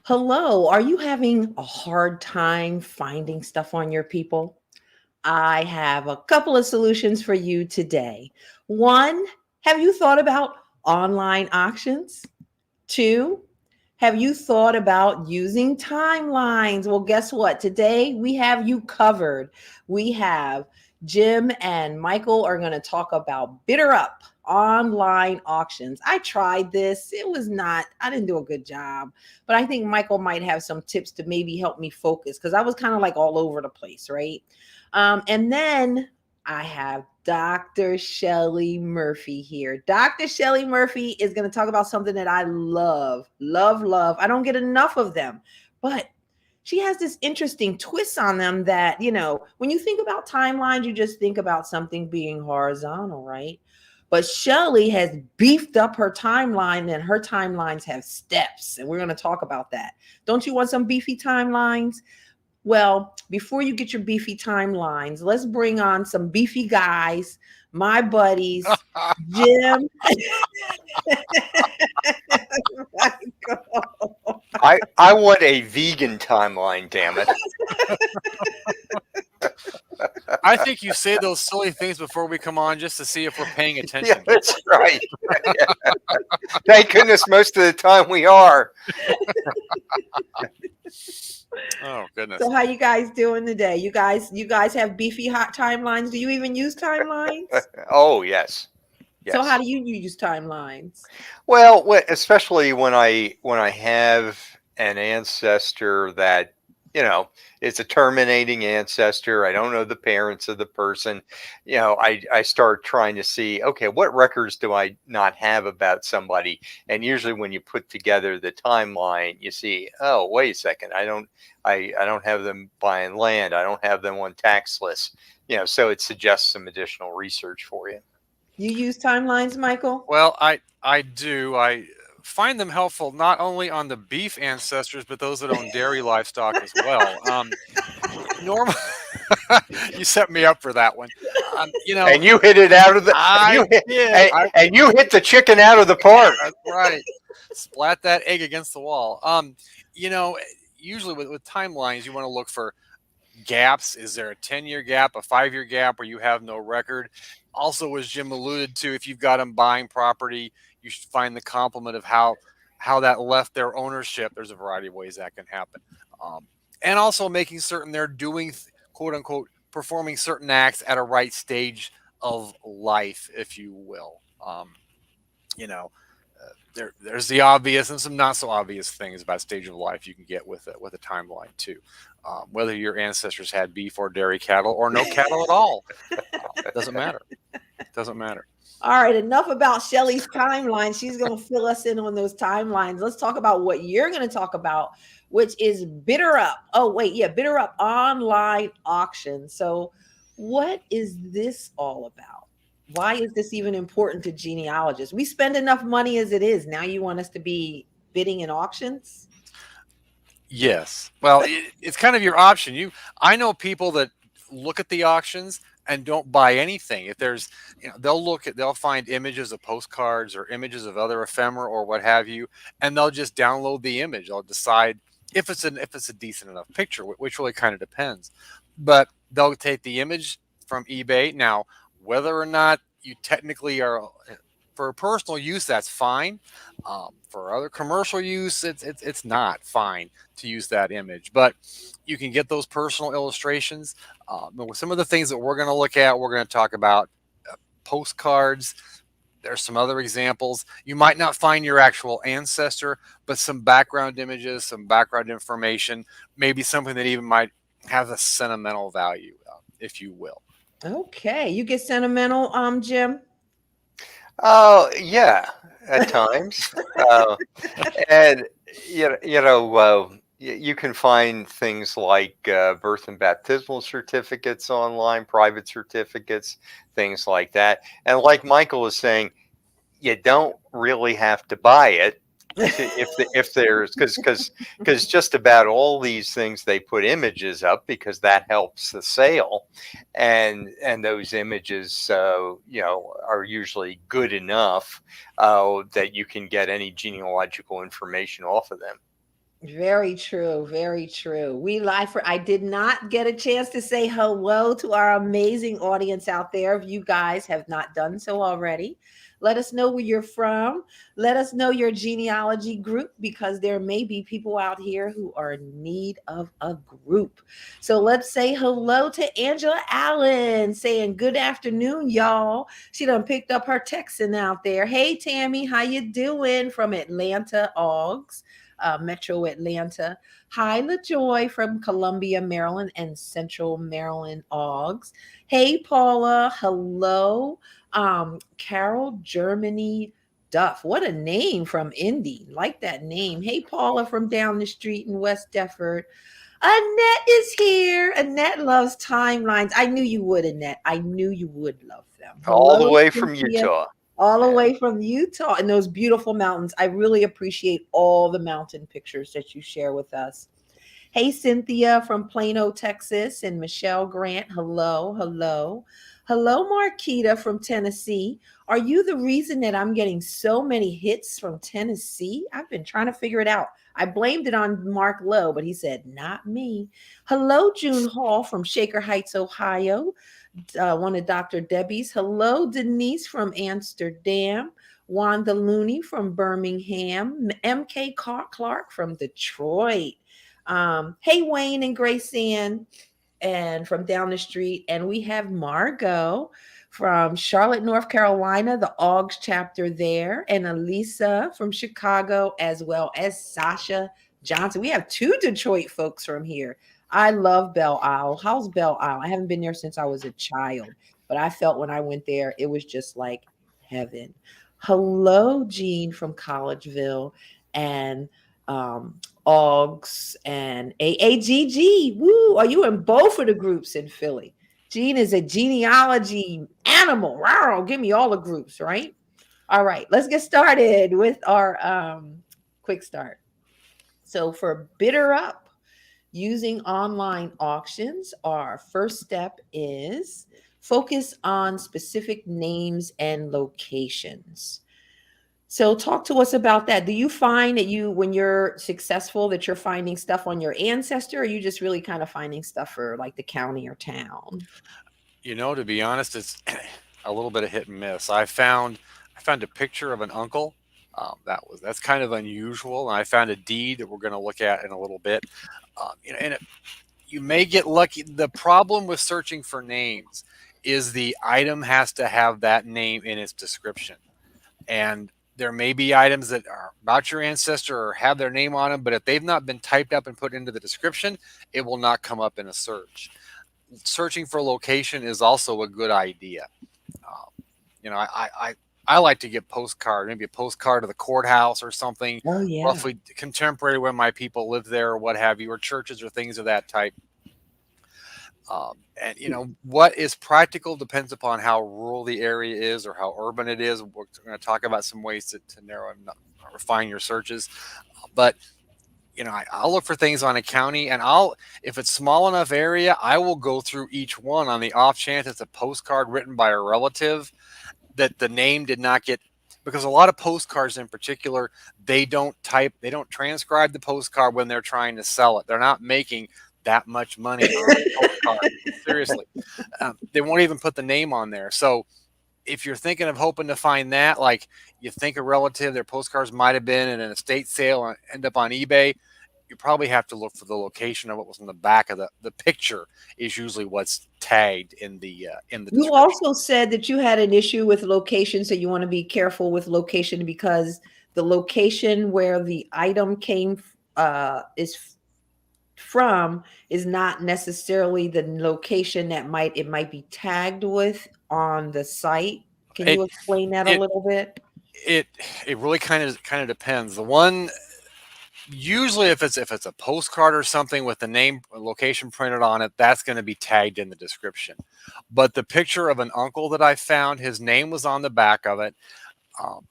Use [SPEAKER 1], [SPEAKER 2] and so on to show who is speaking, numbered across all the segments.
[SPEAKER 1] Hello, are you having a hard time finding stuff on your people? I have a couple of solutions for you today. One, have you thought about online auctions? Two, have you thought about using timelines? Well, guess what? Today we have you covered. We have Jim and Michael are going to talk about Bitter Up online auctions. I tried this. It was not, I didn't do a good job, but I think Michael might have some tips to maybe help me focus because I was kind of like all over the place, right? And then I have Dr. Shelley Murphy here. Dr. Shelley Murphy is going to talk about something that I love, love, love. I don't get enough of them, but she has this interesting twist on them that, when you think about timelines, you just think about something being horizontal, right? But Shelley has beefed up her timeline, and her timelines have steps, and we're going to talk about that. Don't you want some beefy timelines? Well, before you get your beefy timelines, let's bring on some beefy guys, my buddies, Jim.
[SPEAKER 2] I want a vegan timeline, damn it.
[SPEAKER 3] I think you say those silly things before we come on just to see if we're paying
[SPEAKER 2] Yeah,
[SPEAKER 3] attention.
[SPEAKER 2] that's right. Thank goodness most of the time we are.
[SPEAKER 3] Oh goodness.
[SPEAKER 1] So how you guys doing today? You guys have beefy hot timelines? Do you even use timelines?
[SPEAKER 2] Oh, yes.
[SPEAKER 1] So how
[SPEAKER 2] Yes.
[SPEAKER 1] do you use timelines?
[SPEAKER 2] Well, especially when I have an ancestor that, it's a terminating ancestor. I don't know the parents of the person. I start trying to see, okay, what records do I not have about somebody? And usually when you put together the timeline, you see, oh, wait a second, I don't have them buying land. I don't have them on tax lists. So it suggests some additional research for you.
[SPEAKER 1] You use timelines, Michael?
[SPEAKER 3] Well, I do. I find them helpful not only on the beef ancestors, but those that own dairy livestock as well. Normal. You set me up for that one.
[SPEAKER 2] And you hit it out of the
[SPEAKER 3] I
[SPEAKER 2] you hit,
[SPEAKER 3] did.
[SPEAKER 2] and you hit the chicken out of the park.
[SPEAKER 3] That's right. Splat that egg against the wall. You know, usually with timelines, you want to look for gaps. Is there a 10-year gap, a 5-year gap where you have no record? Also, as Jim alluded to, if you've got them buying property, you should find the complement of how that left their ownership. There's a variety of ways that can happen. And also making certain they're doing, quote unquote, performing certain acts at a right stage of life, if you will. You know, there's the obvious and some not so obvious things about stage of life you can get with a timeline too. Whether your ancestors had beef or dairy cattle or no cattle at all, doesn't matter. Doesn't matter.
[SPEAKER 1] All right, enough about Shelley's timeline. She's going to fill us in on those timelines. Let's talk about what you're going to talk about, which is Bitter Up. Oh, wait, yeah, Bitter Up online auction. So, what is this all about? Why is this even important to genealogists? We spend enough money as it is. Now you want us to be bidding in auctions?
[SPEAKER 3] Yes. Well, it's kind of your option. I know people that look at the auctions and don't buy anything. If there's, they'll find images of postcards or images of other ephemera or what have you, and they'll just download the image. They'll decide if it's a decent enough picture, which really kind of depends. But they'll take the image from eBay. Now, whether or not you technically are for personal use, that's fine. For other commercial use, it's not fine to use that image, but you can get those personal illustrations. But with some of the things that we're going to look at, we're going to talk about postcards. There's some other examples. You might not find your actual ancestor, but some background images, some background information, maybe something that even might have a sentimental value, if you will.
[SPEAKER 1] Okay, you get sentimental, Jim?
[SPEAKER 2] Oh, yeah, at times. And you can find things like birth and baptismal certificates online, private certificates, things like that. And like Michael is saying, you don't really have to buy it if there's because just about all these things they put images up because that helps the sale, and those images are usually good enough that you can get any genealogical information off of them.
[SPEAKER 1] Very true. Very true. We live for, I did not get a chance to say hello to our amazing audience out there. If you guys have not done so already, let us know where you're from. Let us know your genealogy group because there may be people out here who are in need of a group. So let's say hello to Angela Allen saying good afternoon, y'all. She done picked up her Texan out there. Hey, Tammy, how you doing from Atlanta, Augs? Metro Atlanta. Hi, LaJoy from Columbia, Maryland, and Central Maryland, Augs. Hey, Paula. Hello. Carol, Germany, Duff. What a name from Indy. Like that name. Hey, Paula from down the street in West Defford. Annette is here. Annette loves timelines. I knew you would, Annette. I knew you would love them.
[SPEAKER 2] All the
[SPEAKER 1] Hello,
[SPEAKER 2] way from
[SPEAKER 1] Cynthia,
[SPEAKER 2] Utah.
[SPEAKER 1] all the
[SPEAKER 2] Yeah.
[SPEAKER 1] way from Utah and those beautiful mountains. I really appreciate all the mountain pictures that you share with us. Hey, Cynthia from Plano, Texas, and Michelle Grant. Hello, hello. Hello, Marquita from Tennessee. Are you the reason that I'm getting so many hits from Tennessee? I've been trying to figure it out. I blamed it on Mark Lowe, but he said, not me. Hello, June Hall from Shaker Heights, Ohio. One of Dr. Debbie's. Hello, Denise from Amsterdam. Wanda Looney from Birmingham. MK Clark from Detroit. Hey, Wayne and Grace Ann, and from down the street. And we have Margot from Charlotte, North Carolina, the Augs chapter there, and Elisa from Chicago, as well as Sasha Johnson. We have two Detroit folks from here. I love Belle Isle. How's Belle Isle? I haven't been there since I was a child, but I felt when I went there, it was just like heaven. Hello, Jean from Collegeville, and Augs and AAGG. Woo! Are you in both of the groups in Philly? Jean is a genealogy animal. Rawr, give me all the groups, right? All right, let's get started with our quick start. So for Bidder Up, using online auctions, our first step is focus on specific names and locations. So talk to us about that. Do you find that when you're successful, that you're finding stuff on your ancestor, or are you just really kind of finding stuff for like the county or town?
[SPEAKER 3] To be honest, it's a little bit of hit and miss. I found a picture of an uncle. That's kind of unusual, and I found a deed that we're going to look at in a little bit. You may get lucky. The problem with searching for names is the item has to have that name in its description, and there may be items that are about your ancestor or have their name on them, but if they've not been typed up and put into the description, it will not come up in a search. Searching for location is also a good idea. I like to get postcard, maybe a postcard of the courthouse or something,
[SPEAKER 1] Oh yeah.
[SPEAKER 3] roughly contemporary when my people lived there or what have you, or churches or things of that type. And what is practical depends upon how rural the area is or how urban it is. We're going to talk about some ways to narrow and refine your searches. But I'll look for things on a county, and if it's small enough area, I will go through each one on the off chance it's a postcard written by a relative that the name did not get, because a lot of postcards in particular, they don't transcribe the postcard when they're trying to sell it. They're not making that much money on a postcard. Seriously. They won't even put the name on there. So if you're thinking of hoping to find that, like you think a relative, their postcards might have been in an estate sale and end up on eBay, you probably have to look for the location of what was on the back of the picture is usually what's tagged in the
[SPEAKER 1] You
[SPEAKER 3] description.
[SPEAKER 1] also said that you had an issue with location, so you want to be careful with location because the location where the item came is from is not necessarily the location that it might be tagged with on the site. Can you explain that a little bit?
[SPEAKER 3] It really kind of depends. The one, usually if it's a postcard or something with the name location printed on it, that's going to be tagged in the description. But the picture of an uncle that I found, his name was on the back of it.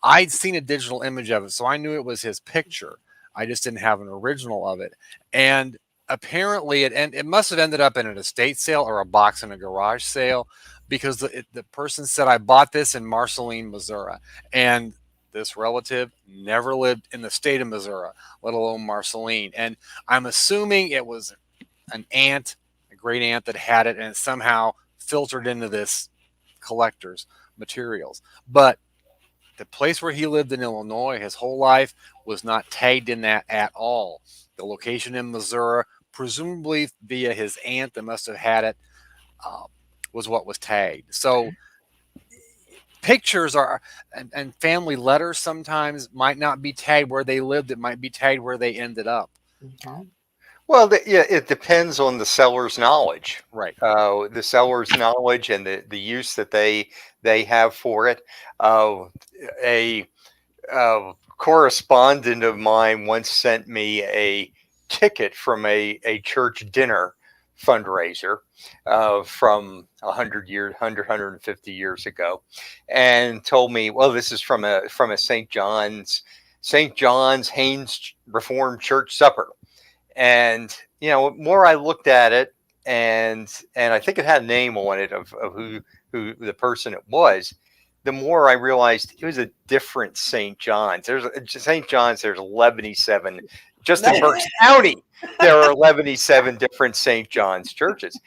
[SPEAKER 3] I'd seen a digital image of it, so I knew it was his picture. I just didn't have an original of it. And apparently it must have ended up in an estate sale or a box in a garage sale, because the person said, I bought this in Marceline, Missouri. And this relative never lived in the state of Missouri, let alone Marceline. And I'm assuming it was an aunt, a great aunt that had it, and it somehow filtered into this collector's materials. But the place where he lived in Illinois his whole life was not tagged in that at all. The location in Missouri, presumably via his aunt that must have had it, was what was tagged. So pictures are and family letters sometimes might not be tagged where they lived. It might be tagged where they ended up.
[SPEAKER 1] Okay.
[SPEAKER 2] Well, yeah, it depends on the seller's knowledge.
[SPEAKER 3] Right.
[SPEAKER 2] The seller's knowledge and the use that they have for it. A correspondent of mine once sent me a ticket from a church dinner fundraiser from 150 years ago, and told me, well, this is from a St. John's Haynes Reformed Church supper. And more I looked at it, and I think it had a name on it of who the person it was, the more I realized it was a different St. John's. There's 11-7. Just in Berks County, there are 11-7 different St. John's churches,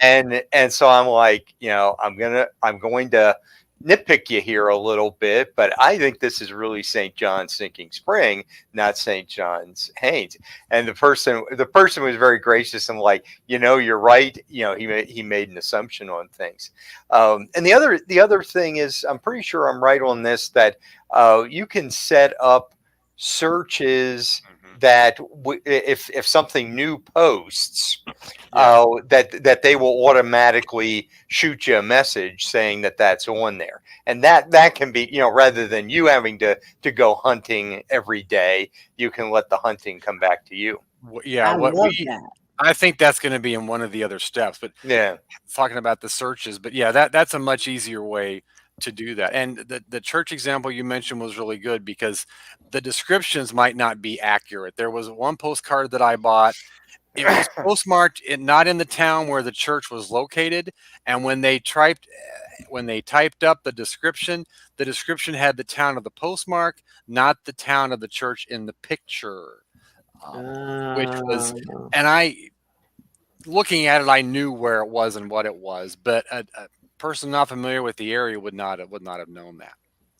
[SPEAKER 2] and so I'm like, I'm going to nitpick you here a little bit, but I think this is really St. John's Sinking Spring, not St. John's Haynes. And the person was very gracious and like, you're right. He made an assumption on things. And the other thing is, I'm pretty sure I'm right on this, that you can set up searches that if something new posts, that they will automatically shoot you a message saying that that's on there, and that can be, rather than you having to go hunting every day, you can let the hunting come back to you.
[SPEAKER 3] Yeah,
[SPEAKER 1] I love that.
[SPEAKER 3] I think that's going to be in one of the other steps, but
[SPEAKER 2] yeah,
[SPEAKER 3] talking about the searches, but yeah, that's a much easier way to do that. And the church example you mentioned was really good because the descriptions might not be accurate. There was one postcard that I bought. It was postmarked not in the town where the church was located. And when they typed up the description had the town of the postmark, not the town of the church in the picture, which was, and looking at it, I knew where it was and what it was, but a person not familiar with the area would not have known that.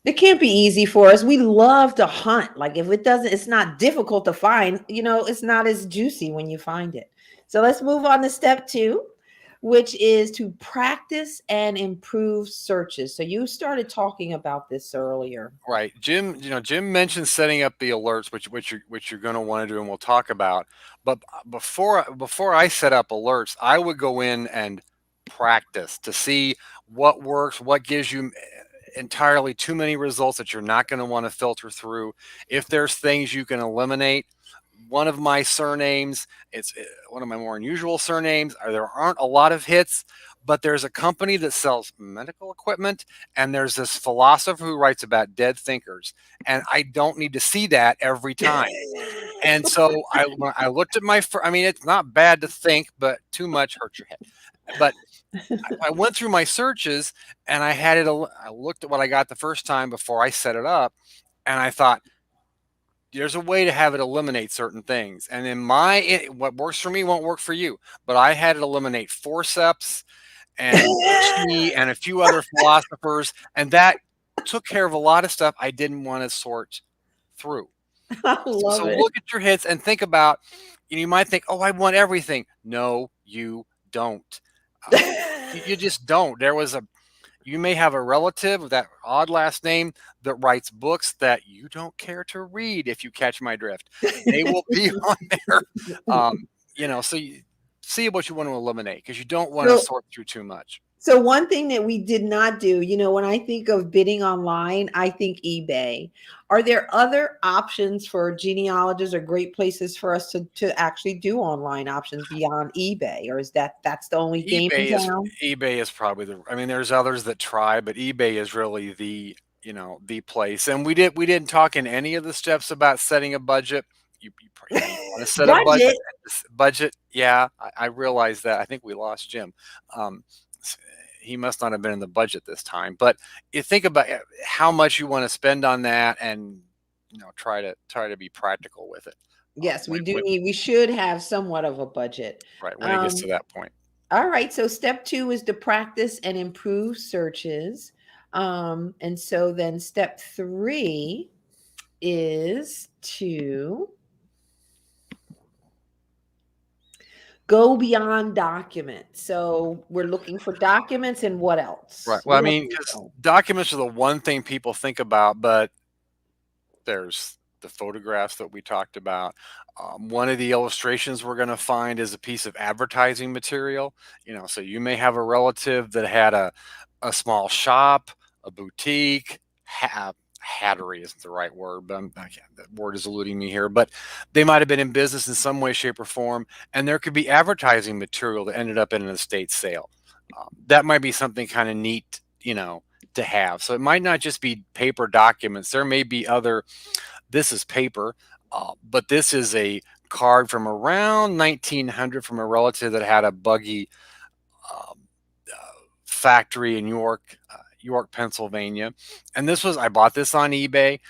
[SPEAKER 1] It can't be easy for us. We love to hunt. Like if it's not difficult to find, it's not as juicy when you find it. So let's move on to step 2, which is to practice and improve searches. So you started talking about this earlier.
[SPEAKER 3] Right. Jim mentioned setting up the alerts, which you're going to want to do, and we'll talk about. But before I set up alerts, I would go in and practice to see what works, what gives you entirely too many results that you're not going to want to filter through. If there's things you can eliminate, one of my surnames, it's one of my more unusual surnames, there aren't a lot of hits, but there's a company that sells medical equipment, and there's this philosopher who writes about dead thinkers, and I don't need to see that every time. And so I looked at it's not bad to think, but too much hurts your head. But I went through my searches, and I looked at what I got the first time before I set it up, and I thought, there's a way to have it eliminate certain things. And what works for me won't work for you. But I had it eliminate forceps and and a few other philosophers, and that took care of a lot of stuff I didn't want to sort through.
[SPEAKER 1] I love it.
[SPEAKER 3] Look at your hits and think about, you might think, oh, I want everything. No, you don't. You just don't. You may have a relative with that odd last name that writes books that you don't care to read, if you catch my drift. They will be on there. So you see what you want to eliminate, because you don't want to sort through too much.
[SPEAKER 1] So one thing that we did not do, when I think of bidding online, I think eBay. Are there other options for genealogists or great places for us to actually do online options beyond eBay? Or is that's the only game in town?
[SPEAKER 3] eBay is probably there's others that try, but eBay is really the place. And we didn't talk in any of the steps about setting a budget. You want to set a budget. Yeah, I realized that. I think we lost Jim. he must not have been in the budget this time. But you think about how much you want to spend on that, and try to be practical with it.
[SPEAKER 1] Yes, we should have somewhat of a budget.
[SPEAKER 3] Right, when it gets to that point.
[SPEAKER 1] All right, so step 2 is to practice and improve searches. And so then step 3 is to go beyond documents. So we're looking for documents, and what else?
[SPEAKER 3] Right. Well,
[SPEAKER 1] What
[SPEAKER 3] I
[SPEAKER 1] else
[SPEAKER 3] mean,
[SPEAKER 1] is
[SPEAKER 3] because
[SPEAKER 1] there?
[SPEAKER 3] documents are the one thing people think about, but there's the photographs that we talked about. One of the illustrations we're going to find is a piece of advertising material. So you may have a relative that had a small shop, a boutique, hattery isn't the right word, but that word is eluding me here. But they might have been in business in some way, shape, or form, and there could be advertising material that ended up in an estate sale. That might be something kind of neat, to have. So it might not just be paper documents. There may be other. This is paper, but this is a card from around 1900 from a relative that had a buggy factory in York, Pennsylvania. And I bought this on eBay.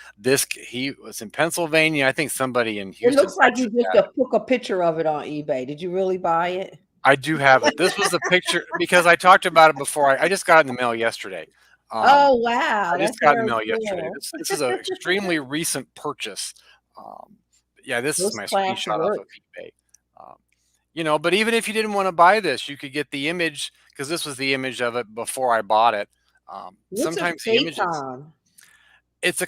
[SPEAKER 3] He was in Pennsylvania. I think somebody in
[SPEAKER 1] It
[SPEAKER 3] Houston,
[SPEAKER 1] looks like you
[SPEAKER 3] Texas
[SPEAKER 1] just
[SPEAKER 3] had it.
[SPEAKER 1] took a picture of it on eBay. Did you really buy it?
[SPEAKER 3] I do have it. This was the picture because I talked about it before. I just got it in the mail yesterday.
[SPEAKER 1] Oh, wow.
[SPEAKER 3] I just
[SPEAKER 1] That's
[SPEAKER 3] got it in
[SPEAKER 1] very
[SPEAKER 3] the mail yesterday.
[SPEAKER 1] cool.
[SPEAKER 3] This is an extremely recent purchase. Yeah, this is
[SPEAKER 1] First
[SPEAKER 3] my
[SPEAKER 1] class
[SPEAKER 3] screenshot off
[SPEAKER 1] work.
[SPEAKER 3] of eBay. But even if you didn't want to buy this, you could get the image, because this was the image of it before I bought it.
[SPEAKER 1] What's a
[SPEAKER 3] Sometimes the images,
[SPEAKER 1] Phaeton?
[SPEAKER 3] it's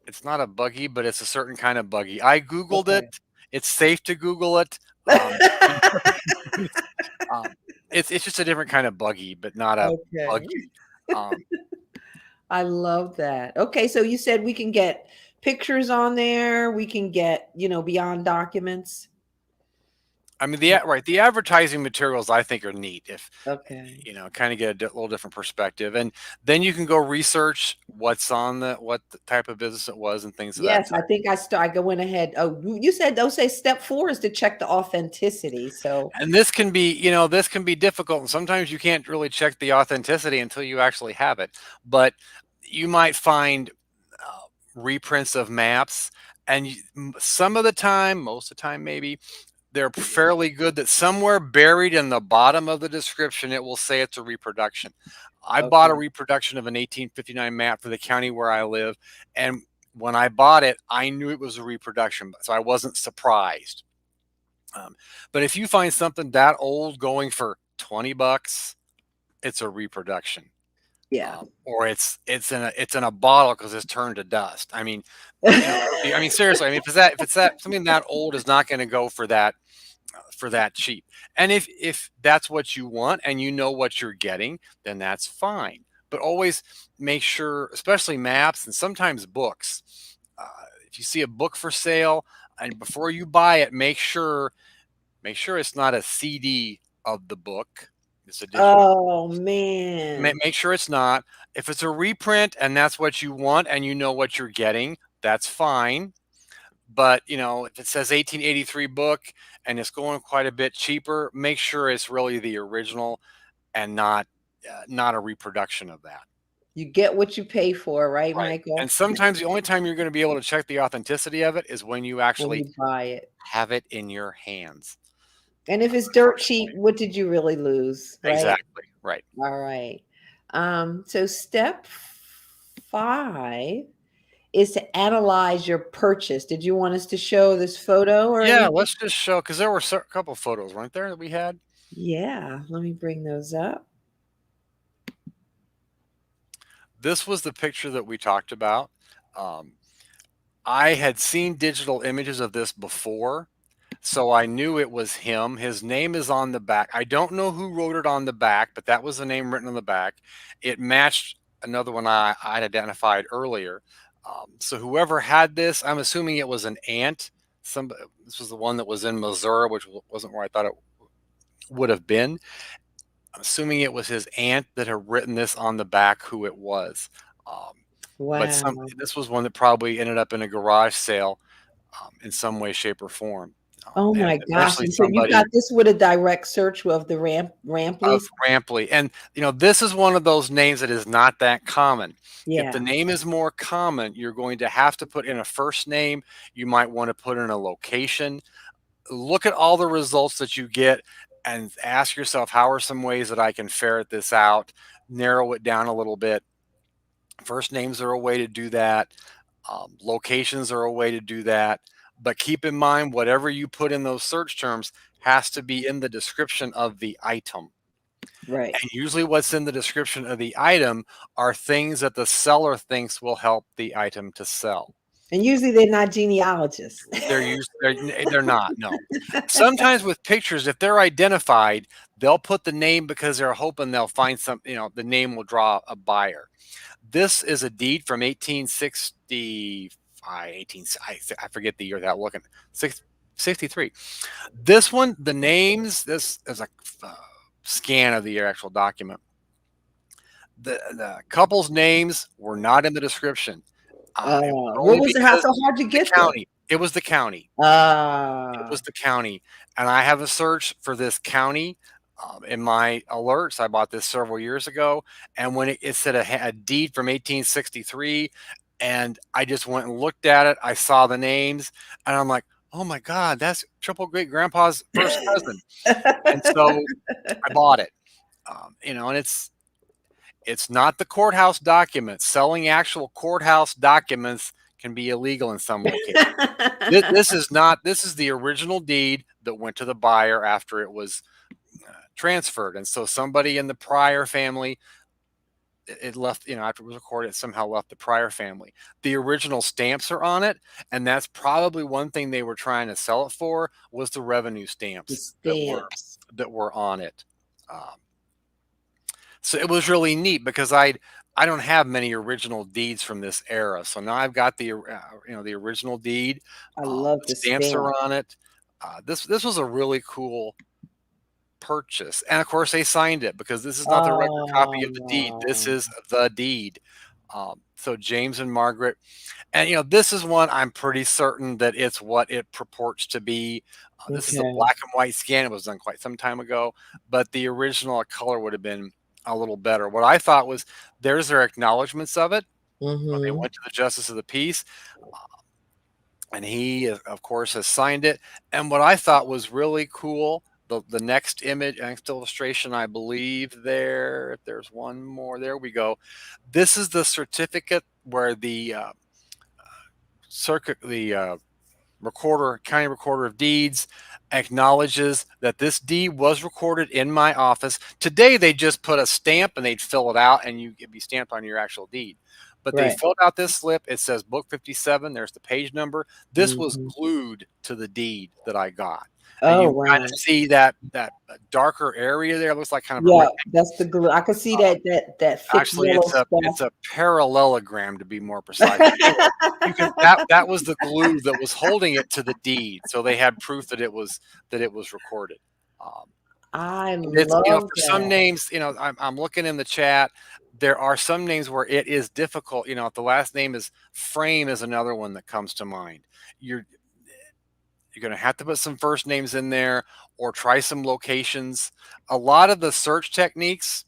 [SPEAKER 3] it's not a buggy, but it's a certain kind of buggy. I Googled
[SPEAKER 1] Okay.
[SPEAKER 3] it. It's safe to Google it. It's just a different kind of buggy, but not a
[SPEAKER 1] Okay.
[SPEAKER 3] buggy.
[SPEAKER 1] I love that. Okay, so you said we can get pictures on there. We can get, beyond documents.
[SPEAKER 3] I mean, the advertising materials I think are neat. If
[SPEAKER 1] Okay.
[SPEAKER 3] kind of get a little different perspective, and then you can go research what the type of business it was and things of that
[SPEAKER 1] Yes, I
[SPEAKER 3] type.
[SPEAKER 1] think I went ahead. Oh, you said step 4 is to check the authenticity. So
[SPEAKER 3] And this can be, difficult, and sometimes you can't really check the authenticity until you actually have it. But you might find reprints of maps, and some of the time, most of the time, maybe they're fairly good, that somewhere buried in the bottom of the description, it will say it's a reproduction. I bought a reproduction of an 1859 map for the county where I live. And when I bought it, I knew it was a reproduction, so I wasn't surprised. But if you find something that old going for $20, it's a reproduction.
[SPEAKER 1] yeah.
[SPEAKER 3] Or it's in a bottle because it's turned to dust. I mean, seriously. I mean, if it's something that old is not going to go for that cheap. And if that's what you want and you know what you're getting, then that's fine. But always make sure, especially maps and sometimes books. If you see a book for sale, and before you buy it, make sure it's not a CD of the book. It's a digital.
[SPEAKER 1] Oh man.
[SPEAKER 3] Make sure it's not. If it's a reprint and that's what you want and you know what you're getting, that's fine. But if it says 1883 book and it's going quite a bit cheaper, make sure it's really the original and not a reproduction of that.
[SPEAKER 1] You get what you pay for, right, Michael?
[SPEAKER 3] And sometimes the only time you're going to be able to check the authenticity of it is when you actually
[SPEAKER 1] When you buy it.
[SPEAKER 3] have it in your hands.
[SPEAKER 1] And if it's dirt cheap, what did you really lose? Right?
[SPEAKER 3] Exactly. Right.
[SPEAKER 1] All right. So step 5 is to analyze your purchase. Did you want us to show this photo or
[SPEAKER 3] Yeah,
[SPEAKER 1] anything?
[SPEAKER 3] let's just show, because there were a couple photos, weren't there, that we had?
[SPEAKER 1] Yeah, let me bring those up.
[SPEAKER 3] This was the picture that we talked about. I had seen digital images of this before, so I knew it was him. His name is on the back. I don't know who wrote it on the back, but that was the name written on the back. It matched another one I'd identified earlier. So whoever had this, I'm assuming it was an aunt. This was the one that was in Missouri, which wasn't where I thought it would have been. I'm assuming it was his aunt that had written this on the back, who it was.
[SPEAKER 1] Wow.
[SPEAKER 3] But this was one that probably ended up in a garage sale in some way, shape, or form.
[SPEAKER 1] Oh my gosh.
[SPEAKER 3] Eventually
[SPEAKER 1] And so you
[SPEAKER 3] somebody
[SPEAKER 1] got this with a direct search of the
[SPEAKER 3] of
[SPEAKER 1] Ramplies?
[SPEAKER 3] Rampley. And this is one of those names that is not that common. If the
[SPEAKER 1] Yeah.
[SPEAKER 3] name is more common, you're going to have to put in a first name. You might want to put in a location. Look at all the results that you get and ask yourself, how are some ways that I can ferret this out, narrow it down a little bit. First names are a way to do that. Locations are a way to do that. But keep in mind, whatever you put in those search terms has to be in the description of the item.
[SPEAKER 1] Right.
[SPEAKER 3] And usually what's in the description of the item are things that the seller thinks will help the item to sell.
[SPEAKER 1] And usually they're not genealogists.
[SPEAKER 3] They're not, no. Sometimes with pictures, if they're identified, they'll put the name because they're hoping they'll find some, the name will draw a buyer. This is a deed from 1865, I forget the year without looking, 63. This one, the names, this is a scan of the actual document. The couple's names were not in the description. It was
[SPEAKER 1] What
[SPEAKER 3] only
[SPEAKER 1] was it? How
[SPEAKER 3] because
[SPEAKER 1] so hard to
[SPEAKER 3] the
[SPEAKER 1] get there?
[SPEAKER 3] county. It was the county. It
[SPEAKER 1] Ah,
[SPEAKER 3] was the county. And I have a search for this county in my alerts. I bought this several years ago. And when it said a deed from 1863, and I just went and looked at it, I saw the names, and I'm like, oh my God, that's triple great grandpa's first cousin. And so I bought it. And it's not the courthouse documents. Selling actual courthouse documents can be illegal in some locations. This is the original deed that went to the buyer after it was transferred. And so somebody in the prior family, it left, after it was recorded, it somehow left the prior family. The original stamps are on it. And that's probably one thing they were trying to sell it for, was the revenue
[SPEAKER 1] the
[SPEAKER 3] stamps
[SPEAKER 1] stamps.
[SPEAKER 3] that were on it. So it was really neat because I don't have many original deeds from this era. So now I've got the the original deed.
[SPEAKER 1] I love
[SPEAKER 3] The
[SPEAKER 1] the
[SPEAKER 3] stamps
[SPEAKER 1] stamp.
[SPEAKER 3] are on it. This was a really cool purchase, and of course they signed it because this is not the record copy of the deed. This
[SPEAKER 1] Oh,
[SPEAKER 3] is the deed. So James and Margaret, and this is one I'm pretty certain that it's what it purports to be. This is a
[SPEAKER 1] okay.
[SPEAKER 3] black and white scan. It was done quite some time ago, but the original color would have been a little better. What I thought was, there's their acknowledgments of it when they
[SPEAKER 1] Mm-hmm.
[SPEAKER 3] went to the justice of the peace, and he of course has signed it. And what I thought was really cool, the next image, next illustration, I believe there, if there's one more, there we go. This is the certificate where the county recorder of deeds acknowledges that this deed was recorded in my office. Today, they just put a stamp and they'd fill it out and it'd be stamped on your actual deed. But they
[SPEAKER 1] Right.
[SPEAKER 3] filled out this slip. It says book 57. There's the page number. This was
[SPEAKER 1] Mm-hmm.
[SPEAKER 3] glued to the deed that I got. And
[SPEAKER 1] Oh,
[SPEAKER 3] you kind of
[SPEAKER 1] wow.
[SPEAKER 3] see that darker area there. It looks like kind of a
[SPEAKER 1] Yeah,
[SPEAKER 3] rectangle.
[SPEAKER 1] that's the glue. I could see that thick
[SPEAKER 3] Actually,
[SPEAKER 1] yellow
[SPEAKER 3] it's
[SPEAKER 1] stuff.
[SPEAKER 3] a parallelogram, to be more precise. But anyway, that was the glue that was holding it to the deed, so they had proof that it was recorded. Um,
[SPEAKER 1] I
[SPEAKER 3] it's
[SPEAKER 1] love
[SPEAKER 3] for some
[SPEAKER 1] that.
[SPEAKER 3] names, I'm looking in the chat. There are some names where it is difficult. If the last name is Frame, is another one that comes to mind. You're going to have to put some first names in there or try some locations. A lot of the search techniques,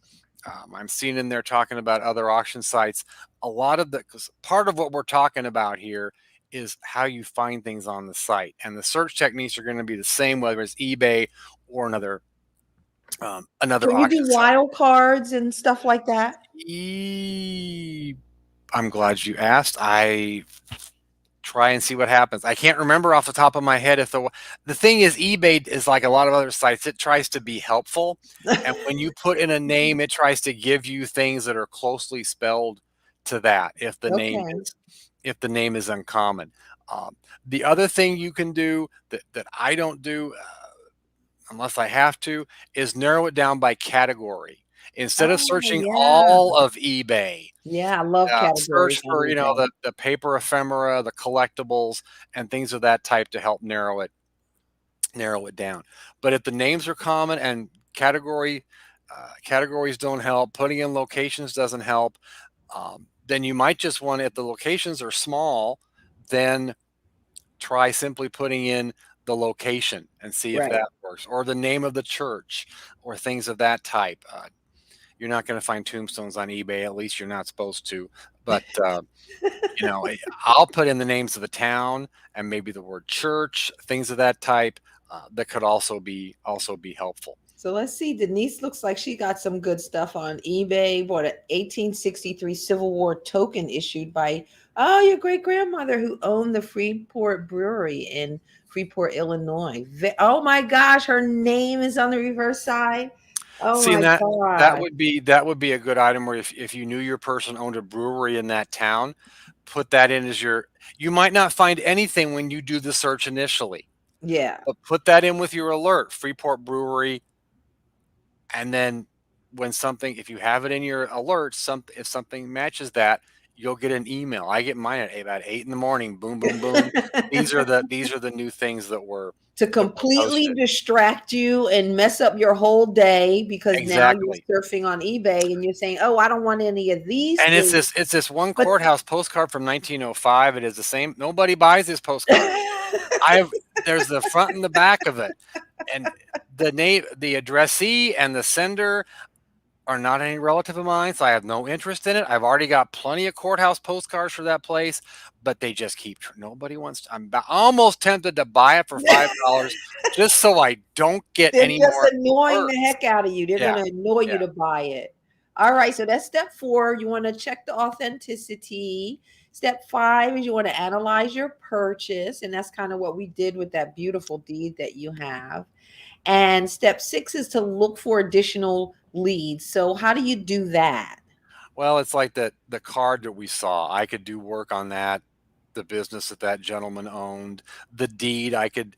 [SPEAKER 3] I'm seeing in there talking about other auction sites. A lot of because part of what we're talking about here is how you find things on the site, and the search techniques are going to be the same whether it's eBay or another
[SPEAKER 1] Can you
[SPEAKER 3] auction
[SPEAKER 1] do
[SPEAKER 3] site.
[SPEAKER 1] wild cards and stuff like that?
[SPEAKER 3] I'm glad you asked. I try and see what happens. I can't remember off the top of my head if the thing is, eBay is like a lot of other sites. It tries to be helpful, and when you put in a name, it tries to give you things that are closely spelled to that. If the
[SPEAKER 1] Okay.
[SPEAKER 3] name is uncommon. The other thing you can do that I don't do unless I have to is narrow it down by category. Instead of
[SPEAKER 1] Oh,
[SPEAKER 3] searching
[SPEAKER 1] yeah.
[SPEAKER 3] all of eBay,
[SPEAKER 1] Yeah, I love
[SPEAKER 3] search
[SPEAKER 1] categories on
[SPEAKER 3] for
[SPEAKER 1] eBay.
[SPEAKER 3] the paper ephemera, the collectibles, and things of that type to help narrow it down. But if the names are common and categories don't help, putting in locations doesn't help, then you might just want, if the locations are small, then try simply putting in the location and see if
[SPEAKER 1] Right.
[SPEAKER 3] that works, or the name of the church, or things of that type. You're not going to find tombstones on eBay. At least you're not supposed to. But I'll put in the names of the town and maybe the word church, things of that type. That could also be helpful.
[SPEAKER 1] So let's see. Denise looks like she got some good stuff on eBay. Bought an 1863 Civil War token issued by your great grandmother who owned the Freeport Brewery in Freeport, Illinois. Oh my gosh, her name is on the reverse side. Oh
[SPEAKER 3] See,
[SPEAKER 1] my
[SPEAKER 3] and that
[SPEAKER 1] god.
[SPEAKER 3] would be a good item where if you knew your person owned a brewery in that town, put that in as your. You might not find anything when you do the search initially,
[SPEAKER 1] Yeah.
[SPEAKER 3] but put that in with your alert, Freeport Brewery, and then if you have it in your alert, if something matches that, you'll get an email. I get mine at about 8 in the morning. Boom, boom, boom. These are the new things that were
[SPEAKER 1] to completely
[SPEAKER 3] posted.
[SPEAKER 1] distract you and mess up your whole day because now
[SPEAKER 3] Exactly.
[SPEAKER 1] you're surfing on eBay and you're saying, "Oh, I don't want any of these
[SPEAKER 3] And
[SPEAKER 1] things."
[SPEAKER 3] it's this one
[SPEAKER 1] But
[SPEAKER 3] courthouse postcard from 1905. It is the same. Nobody buys this postcard. There's the front and the back of it, and the name, the addressee, and the sender are not any relative of mine, so I have no interest in it. I've already got plenty of courthouse postcards for that place, but they just keep. Nobody wants to. I'm almost tempted to buy it for $5 just so I don't get
[SPEAKER 1] they're
[SPEAKER 3] any
[SPEAKER 1] just
[SPEAKER 3] more
[SPEAKER 1] annoying the
[SPEAKER 3] alerts.
[SPEAKER 1] heck out of you. They're
[SPEAKER 3] Yeah,
[SPEAKER 1] going to annoy you
[SPEAKER 3] yeah.
[SPEAKER 1] to buy it. All right, so that's step 4. You want to check the authenticity. Step 5 is you want to analyze your purchase, and that's kind of what we did with that beautiful deed that you have. And step 6 is to look for additional leads. So how do you do that?
[SPEAKER 3] Well, it's like the card that we saw. I could do work on that. The business that gentleman owned, the deed. I could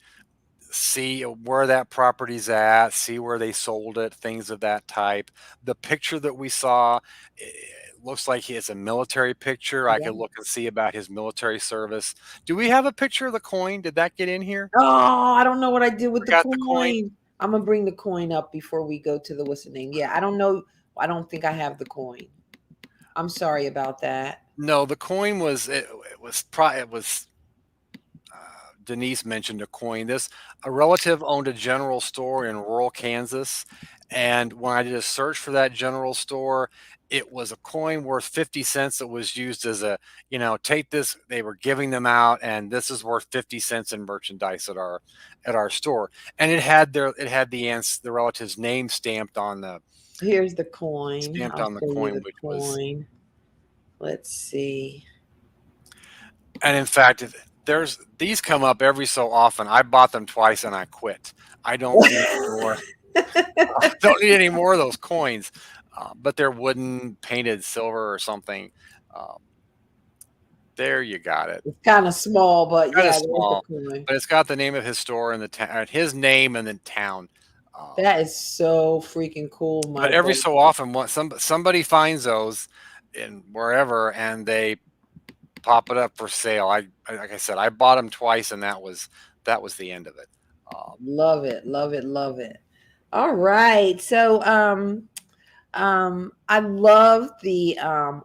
[SPEAKER 3] see where that property's at, see where they sold it, things of that type. The picture that we saw, it looks like it's a military picture. I
[SPEAKER 1] Yeah.
[SPEAKER 3] could look and see about his military service. Do we have a picture of the coin? Did that get in here?
[SPEAKER 1] Oh, I don't know what I did with the
[SPEAKER 3] Forgot the coin.
[SPEAKER 1] coin. I'm gonna bring the coin up before we go to the what's the name. Yeah, I don't know. I don't think I have the coin. I'm sorry about that.
[SPEAKER 3] No, the coin was Denise mentioned a coin. A relative owned a general store in rural Kansas, and when I did a search for that general store, it was a coin worth 50 cents that was used as a, take this. They were giving them out, and this is worth 50 cents in merchandise at our store. And it had the relative's name stamped on the
[SPEAKER 1] Here's the coin. I'll show you
[SPEAKER 3] coin,
[SPEAKER 1] the
[SPEAKER 3] which was.
[SPEAKER 1] coin. Let's see.
[SPEAKER 3] And in fact, these come up every so often. I bought them twice and I quit. I don't need any more. Don't need any more of those coins. But they're wooden, painted silver or something. There you got it.
[SPEAKER 1] It's kind of small, but
[SPEAKER 3] Kind
[SPEAKER 1] yeah,
[SPEAKER 3] of
[SPEAKER 1] there's
[SPEAKER 3] small,
[SPEAKER 1] the coin.
[SPEAKER 3] but it's got the name of his store and his name and the town.
[SPEAKER 1] That is so freaking cool, Michael.
[SPEAKER 3] But every so often, somebody finds those in wherever and they pop it up for sale. Like I said, I bought them twice, and that was the end of it.
[SPEAKER 1] Love it, love it, love it. All right, so I love the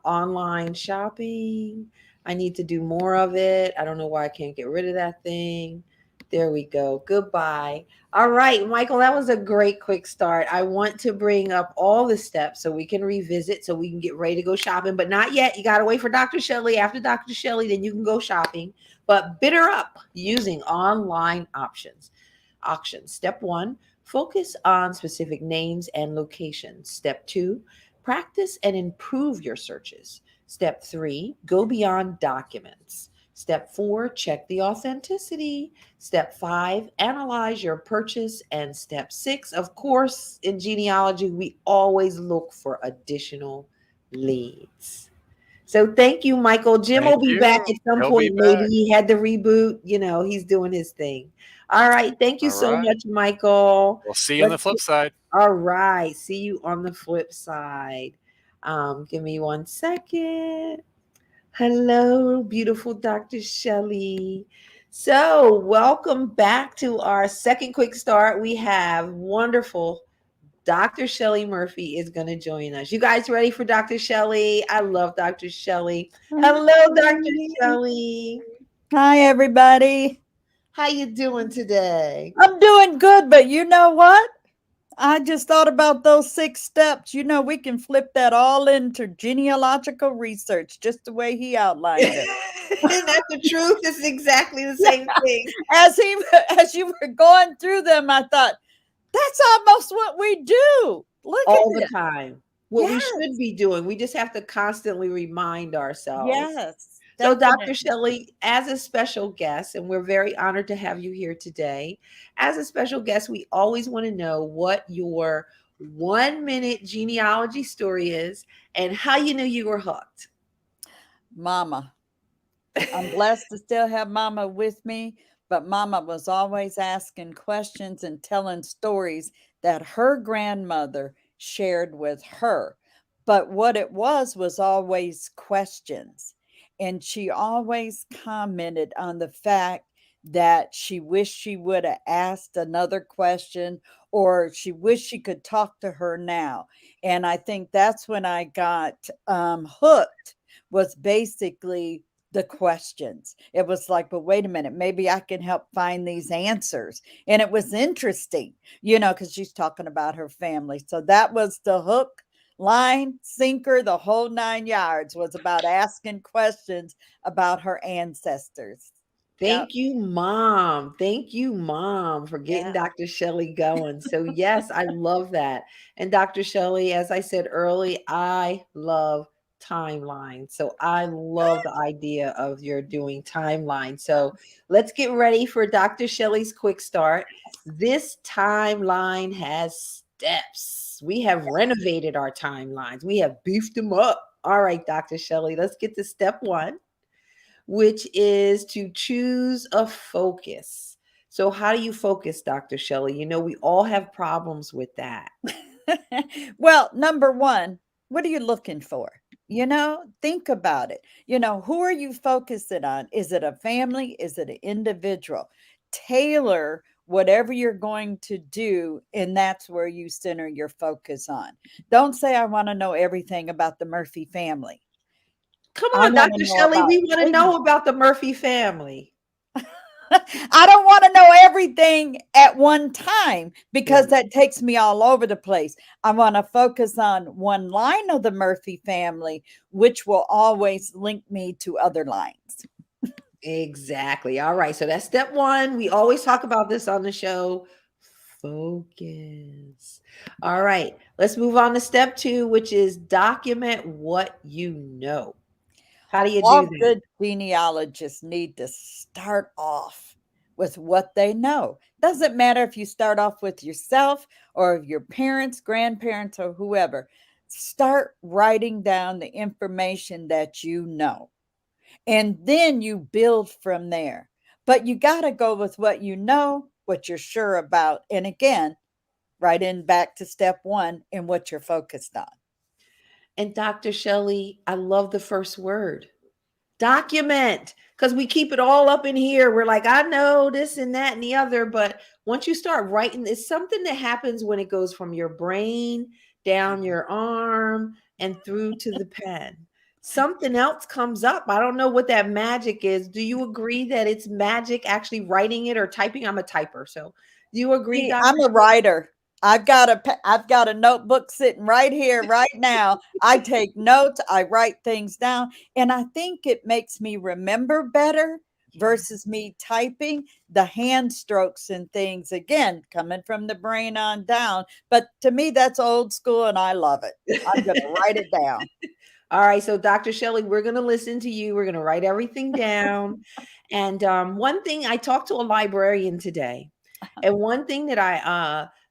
[SPEAKER 1] online shopping. I need to do more of it. I don't know why I can't get rid of that thing. There we go. Goodbye. All right, Michael, that was a great quick start. I want to bring up all the steps so we can revisit, so we can get ready to go shopping, but not yet. You got to wait for Dr. Shelley. After Dr. Shelley, then you can go shopping. But bid her up using online auctions. Step 1, focus on specific names and locations. Step 2, practice and improve your searches. Step 3, go beyond documents. Step 4, check the authenticity. Step 5, analyze your purchase. And step 6, of course, in genealogy, we always look for additional leads. So thank you, Michael. Jim will be back at some point. Maybe he had the reboot. He's doing his thing. All right. Thank you so much, Michael.
[SPEAKER 3] We'll see you on the flip side.
[SPEAKER 1] All right. See you on the flip side. Give me 1 second. Hello, beautiful Dr. Shelley. So welcome back to our second quick start. We have wonderful Dr. Shelley Murphy is going to join us. You guys ready for Dr. Shelley? I love Dr. Shelley. Hello, Dr. Shelley.
[SPEAKER 4] Hi, everybody.
[SPEAKER 1] How you doing today?
[SPEAKER 4] I'm doing good, but you know what? I just thought about those 6 steps. We can flip that all into genealogical research, just the way he outlined it.
[SPEAKER 1] Isn't that the truth? It's exactly the
[SPEAKER 4] Yeah,
[SPEAKER 1] same thing.
[SPEAKER 4] as you were going through them, I thought that's almost what we do. Look
[SPEAKER 1] All
[SPEAKER 4] at
[SPEAKER 1] the
[SPEAKER 4] it.
[SPEAKER 1] time. What we should
[SPEAKER 4] Yes,
[SPEAKER 1] be doing. We just have to constantly remind ourselves.
[SPEAKER 4] yes,
[SPEAKER 1] So, Dr.
[SPEAKER 4] definitely.
[SPEAKER 1] Shelley, as a special guest, and we're very honored to have you here today, as a special guest, we always want to know what your 1 minute genealogy story is and how you knew you were hooked.
[SPEAKER 4] Mama. I'm blessed to still have Mama with me, but Mama was always asking questions and telling stories that her grandmother shared with her. But what it was always questions. And she always commented on the fact that she wished she would have asked another question or she wished she could talk to her now. And I think that's when I got hooked, was basically the questions. It was like, but wait a minute, maybe I can help find these answers. And it was interesting, because she's talking about her family. So that was the hook, line, sinker, the whole 9 yards was about asking questions about her ancestors. Yep.
[SPEAKER 1] Thank you, Mom. Thank you, Mom, for getting
[SPEAKER 4] Yeah.
[SPEAKER 1] Dr. Shelley going. So, yes, I love that. And Dr. Shelley, as I said early, I love timelines. So, I love the idea of your doing timeline. So, let's get ready for Dr. Shelley's quick start. This timeline has steps. We have renovated our timelines, we have beefed them up. All right, Dr. Shelley, let's get to step one, which is to choose a focus. So, how do you focus, Dr. Shelley? We all have problems with that.
[SPEAKER 4] Well, number one, what are you looking for? Think about it. Who are you focusing on? Is it a family? Is it an individual? Tailor whatever you're going to do, and that's where you center your focus on. Don't say, I want to know everything about the Murphy family.
[SPEAKER 1] Come
[SPEAKER 4] I
[SPEAKER 1] on,
[SPEAKER 4] want to
[SPEAKER 1] Dr.
[SPEAKER 4] know
[SPEAKER 1] Shelley,
[SPEAKER 4] about
[SPEAKER 1] we want to know
[SPEAKER 4] Beidler.
[SPEAKER 1] about the Murphy family.
[SPEAKER 4] I don't want to know everything at one time because
[SPEAKER 1] Right.
[SPEAKER 4] that takes me all over the place. I want to focus on one line of the Murphy family, which will always link me to other lines.
[SPEAKER 1] Exactly. All right. So, that's step one. We always talk about this on the show. Focus. All right. Let's move on to step two, which is document what you know. How do you do
[SPEAKER 4] All
[SPEAKER 1] that?
[SPEAKER 4] good genealogists need to start off with what they know. Doesn't matter if you start off with yourself or your parents, grandparents, or whoever. Start writing down the information that you know. And then you build from there. But you got to go with what you know, what you're sure about. And again, right in back to step one and what you're focused on.
[SPEAKER 1] And Dr. Shelley, I love the first word, document, because we keep it all up in here. We're like, I know this and that and the other. But once you start writing, it's something that happens when it goes from your brain down your arm and through to the pen. Something else comes up. I don't know what that magic is. Do you agree that it's magic actually writing it or typing? I'm a typer. So do you agree,
[SPEAKER 4] See,
[SPEAKER 1] Dr.
[SPEAKER 4] I'm a writer. I've got a notebook sitting right here, right now. I take notes, I write things down, and I think it makes me remember better
[SPEAKER 1] Shelley?
[SPEAKER 4] versus me typing the hand strokes and things, again, coming from the brain on down. But to me, that's old school and I love it. I'm going to write it down.
[SPEAKER 1] All right, so Dr. Shelley, we're going to listen to you. We're going to write everything down. And one thing, I talked to a librarian today, and one thing that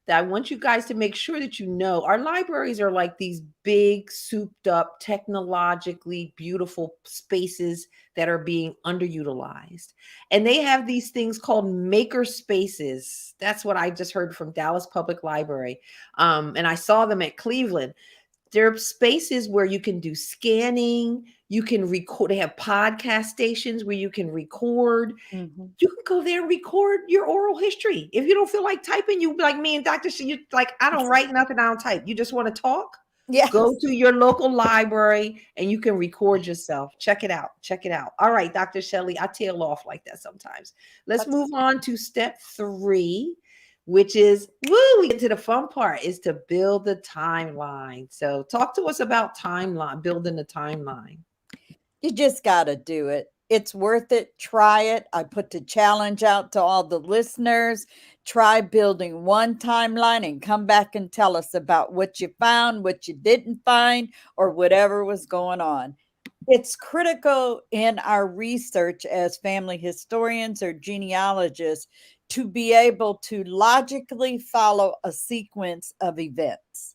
[SPEAKER 1] I want you guys to make sure that you know, our libraries are like these big, souped up, technologically beautiful spaces that are being underutilized, and they have these things called maker spaces. That's what I just heard from Dallas Public Library, and I saw them at Cleveland. There are spaces where you can do scanning, you can record. They have podcast stations where you can record.
[SPEAKER 4] Mhm.
[SPEAKER 1] You can go there and record your oral history. If you don't feel like typing, you like me and Dr. She, you like, I don't write nothing, I don't type. You just want to talk?
[SPEAKER 4] Yes.
[SPEAKER 1] Go to your local library and you can record yourself. Check it out. Check it out. All right, Dr. Shelley, I tail off like that sometimes. Let's
[SPEAKER 4] That's-
[SPEAKER 1] move on to step 3, which is, we get to the fun part, is to build the timeline. So talk to us about timeline, building the timeline.
[SPEAKER 4] You just got to do it. It's worth it. Try it. I put the challenge out to all the listeners. Try building one timeline and come back and tell us about what you found, what you didn't find, or whatever was going on. It's critical in our research as family historians or genealogists to be able to logically follow a sequence of events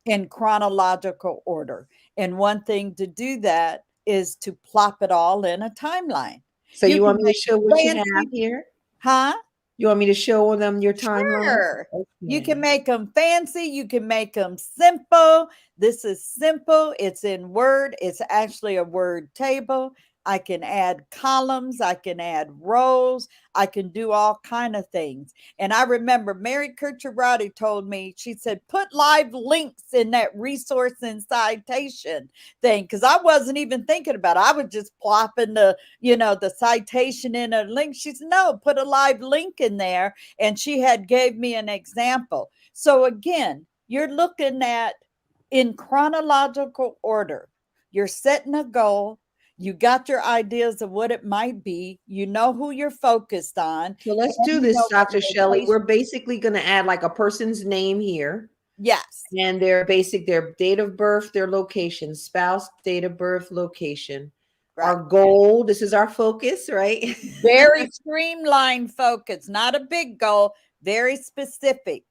[SPEAKER 4] in chronological order. And one thing to do that is to plop it all in a timeline.
[SPEAKER 1] So you
[SPEAKER 4] can
[SPEAKER 1] want me to
[SPEAKER 4] make
[SPEAKER 1] show what you have
[SPEAKER 4] fancy-
[SPEAKER 1] here?
[SPEAKER 4] Huh?
[SPEAKER 1] You want me to show them your timeline?
[SPEAKER 4] Sure. You can
[SPEAKER 1] Okay.
[SPEAKER 4] make them fancy. You can make them simple. This is simple. It's in Word. It's actually a word table. I can add columns. I can add rows. I can do all kind of things. And I remember Mary Kircherati told me, she said, put live links in that resource and citation thing. Because I wasn't even thinking about it. I was just plopping the citation in a link. She said, no, put a live link in there. And she had gave me an example. So again, you're looking at in chronological order. You're setting a goal. You got your ideas of what it might be. You know who you're focused on.
[SPEAKER 1] So let's
[SPEAKER 4] and
[SPEAKER 1] do
[SPEAKER 4] you
[SPEAKER 1] this,
[SPEAKER 4] know what
[SPEAKER 1] Dr. Shelley.
[SPEAKER 4] location-
[SPEAKER 1] We're basically going to add like a person's name here
[SPEAKER 4] Yes.
[SPEAKER 1] and their date of birth, their location, spouse, date of birth, location.
[SPEAKER 4] Right.
[SPEAKER 1] Our goal, this is our focus, right?
[SPEAKER 4] Very streamlined focus, not a big goal, very specific.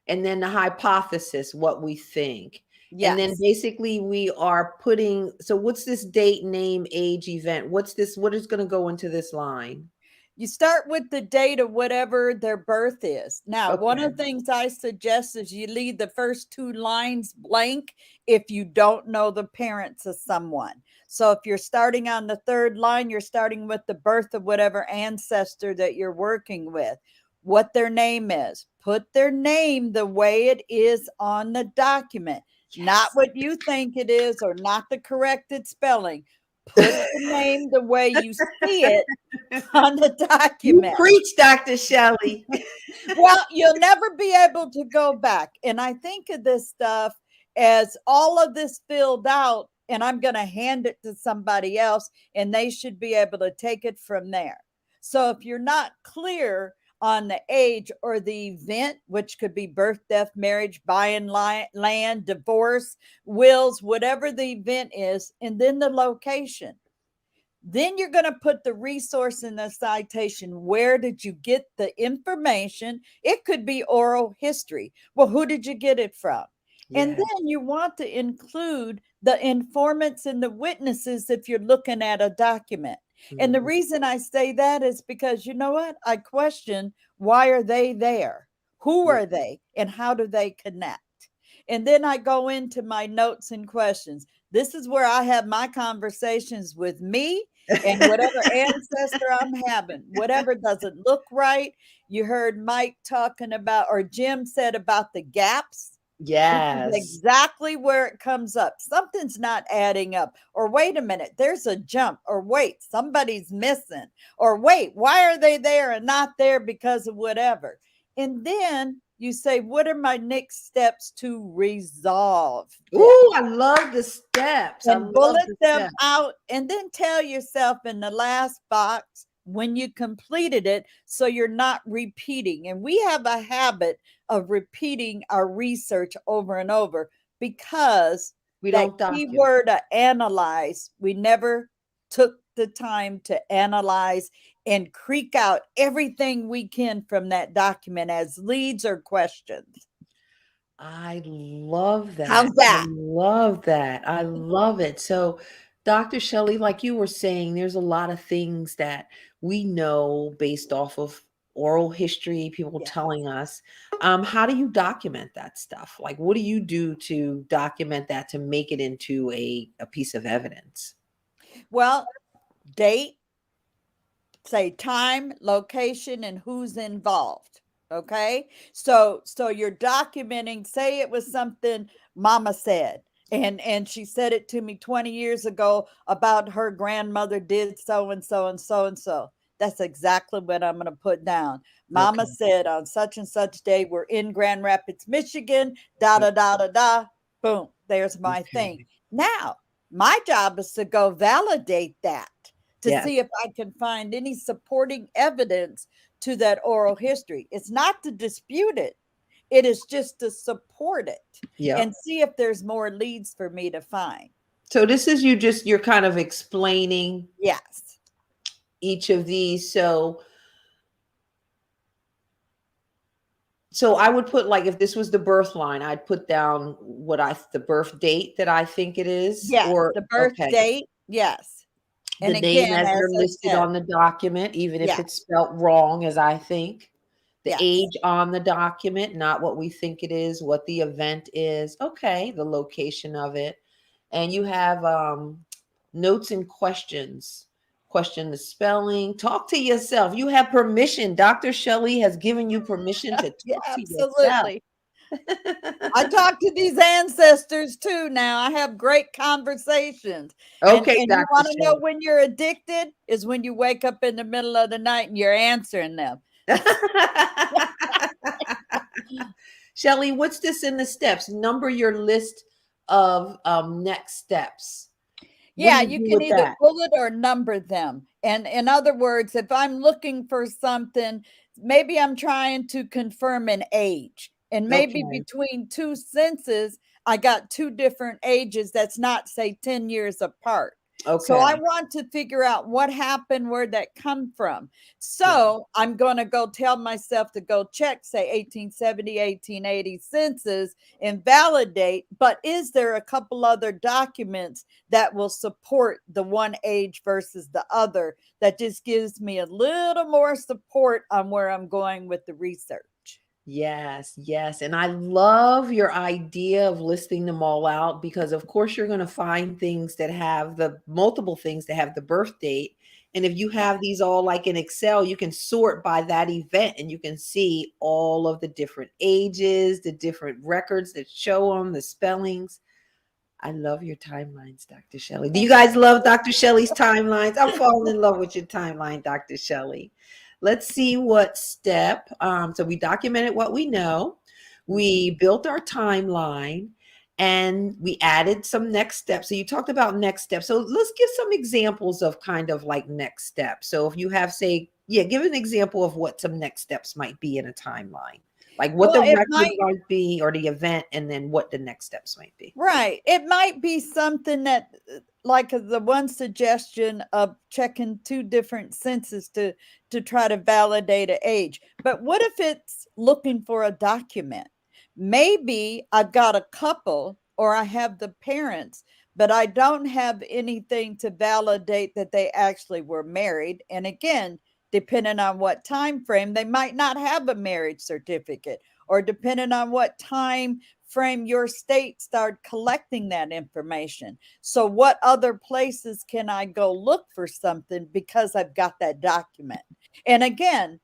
[SPEAKER 1] And then the hypothesis, what we think.
[SPEAKER 4] Yes.
[SPEAKER 1] And then basically we are putting, so what's this date, name, age, event? What is going to go into this line?
[SPEAKER 4] You start with the date of whatever their birth is. Now, one of
[SPEAKER 1] Okay.
[SPEAKER 4] the things I suggest is you leave the first 2 lines blank if you don't know the parents of someone. So if you're starting on the 3rd line, you're starting with the birth of whatever ancestor that you're working with, what their name is. Put their name the way it is on the document, not what you think it is or not the corrected spelling. Put the name the way you see it on the
[SPEAKER 1] You
[SPEAKER 4] document.
[SPEAKER 1] preach, Dr. Shelley.
[SPEAKER 4] Well, you'll never be able to go back. And I think of this stuff as all of this filled out, and I'm going to hand it to somebody else, and they should be able to take it from there. So if you're not clear on the age or the event, which could be birth, death, marriage, buying land, divorce, wills, whatever the event is, and then the location. Then you're going to put the resource in the citation. Where did you get the information? It could be oral history. Well, who did you get it from? And
[SPEAKER 1] Yes.
[SPEAKER 4] then you want to include the informants and the witnesses if you're looking at a document. And the
[SPEAKER 1] Mhm.
[SPEAKER 4] reason I say that is because, you know what? I question, why are they there? Who
[SPEAKER 1] Yeah.
[SPEAKER 4] are they? And how do they connect? And then I go into my notes and questions. This is where I have my conversations with me and whatever ancestor I'm having, whatever doesn't look right. You heard Mike talking about, or Jim said about the gaps. This is
[SPEAKER 1] Yes.
[SPEAKER 4] exactly where it comes up. Something's not adding up. Or wait a minute, there's a jump. Or wait, somebody's missing. Or wait, why are they there and not there because of whatever? And then you say, what are my next steps to resolve this?
[SPEAKER 1] Ooh, I love the steps. I
[SPEAKER 4] And
[SPEAKER 1] love
[SPEAKER 4] bullet
[SPEAKER 1] the
[SPEAKER 4] them
[SPEAKER 1] steps.
[SPEAKER 4] out, and then tell yourself in the last box when you completed it, so you're not repeating. And we have a habit of repeating our research over and over because
[SPEAKER 1] We
[SPEAKER 4] that
[SPEAKER 1] don't document.
[SPEAKER 4] keyword analyze, we never took the time to analyze and creak out everything we can from that document as leads or questions.
[SPEAKER 1] I love that.
[SPEAKER 4] How's that?
[SPEAKER 1] I love that. I love it. So, Dr. Shelley, like you were saying, there's a lot of things that we know based off of oral history, people
[SPEAKER 4] Yeah.
[SPEAKER 1] telling us. How do you document that stuff? Like, what do you do to document that to make it into a piece of evidence?
[SPEAKER 4] Well, date, say time, location, and who's involved. Okay. So you're documenting, say it was something mama said. And she said it to me 20 years ago about her grandmother did so and so and so and so. That's exactly what I'm going to put down. Mama
[SPEAKER 1] Okay.
[SPEAKER 4] said on such and such day, we're in Grand Rapids, Michigan, da da da da da. Boom, there's my thing.
[SPEAKER 3] Okay.
[SPEAKER 4] Now, my job is to go validate that, to
[SPEAKER 1] Yes.
[SPEAKER 4] see if I can find any supporting evidence to that oral history. It's not to dispute it, it is just to support it
[SPEAKER 1] Yeah.
[SPEAKER 4] and see if there's more leads for me to find.
[SPEAKER 1] So this is you're kind of explaining
[SPEAKER 4] Yes.
[SPEAKER 1] each of these. So I would put, like, if this was the birth line, I'd put down the birth date that I think it is,
[SPEAKER 4] Yes.
[SPEAKER 1] or
[SPEAKER 4] The birth
[SPEAKER 1] okay,
[SPEAKER 4] date. Yes. And
[SPEAKER 1] the name
[SPEAKER 4] again,
[SPEAKER 1] as they're
[SPEAKER 4] as I
[SPEAKER 1] listed
[SPEAKER 4] said,
[SPEAKER 1] on the document, even if
[SPEAKER 4] yes,
[SPEAKER 1] it's spelt wrong, as I think. The
[SPEAKER 4] yes.
[SPEAKER 1] age on the document, not what we think it is, what the event is. Okay, the location of it. And you have notes and questions. Question the spelling. Talk to yourself. You have permission. Dr. Shelley has given you permission to
[SPEAKER 4] Yeah,
[SPEAKER 1] talk to yourself.
[SPEAKER 4] absolutely. I talk to these ancestors too now. I have great conversations.
[SPEAKER 1] Okay,
[SPEAKER 4] and you
[SPEAKER 1] Dr.
[SPEAKER 4] want to know
[SPEAKER 1] Shelley.
[SPEAKER 4] when you're addicted is when you wake up in the middle of the night and you're answering them.
[SPEAKER 1] Shelley, what's this in the steps? Number your list of next steps. What
[SPEAKER 4] Yeah,
[SPEAKER 1] do
[SPEAKER 4] you
[SPEAKER 1] do
[SPEAKER 4] can
[SPEAKER 1] with
[SPEAKER 4] either
[SPEAKER 1] that?
[SPEAKER 4] bullet or number them. And in other words, if I'm looking for something, maybe I'm trying to confirm an age. And maybe
[SPEAKER 1] Okay.
[SPEAKER 4] between two senses, I got two different ages that's not, say, 10 years apart. So I
[SPEAKER 1] Okay.
[SPEAKER 4] want to figure out what happened, where that come from.
[SPEAKER 1] Yeah.
[SPEAKER 4] So I'm going to go tell myself to go check, say, 1870, 1880 census and validate. But is there a couple other documents that will support the one age versus the other? That just gives me a little more support on where I'm going with the research.
[SPEAKER 1] Yes, yes. And I love your idea of listing them all out, because of course you're going to find things that have the multiple things that have the birth date. And if you have these all like in Excel, you can sort by that event and you can see all of the different ages, the different records that show them, the spellings. I love your timelines, Dr. Shelley. Do you guys love Dr. Shelley's timelines? I'm falling in love with your timeline, Dr. Shelley. Let's see what step. So we documented what we know. We built our timeline and we added some next steps. So you talked about next steps. So let's give some examples of kind of like next steps. So if you have, say, give an example of what some next steps might be in a timeline. Like what
[SPEAKER 4] Well,
[SPEAKER 1] the
[SPEAKER 4] it
[SPEAKER 1] record
[SPEAKER 4] might,
[SPEAKER 1] might be or the event, and then what the next steps might be.
[SPEAKER 4] right. It might be something that, like the one suggestion of checking two different census to try to validate an age. But what if it's looking for a document? Maybe I've got a couple or I have the parents, but I don't have anything to validate that they actually were married. And again, depending on what time frame, they might not have a marriage certificate, or depending on what time frame your state start collecting that information. So what other places can I go look for something because I've got that document? And again,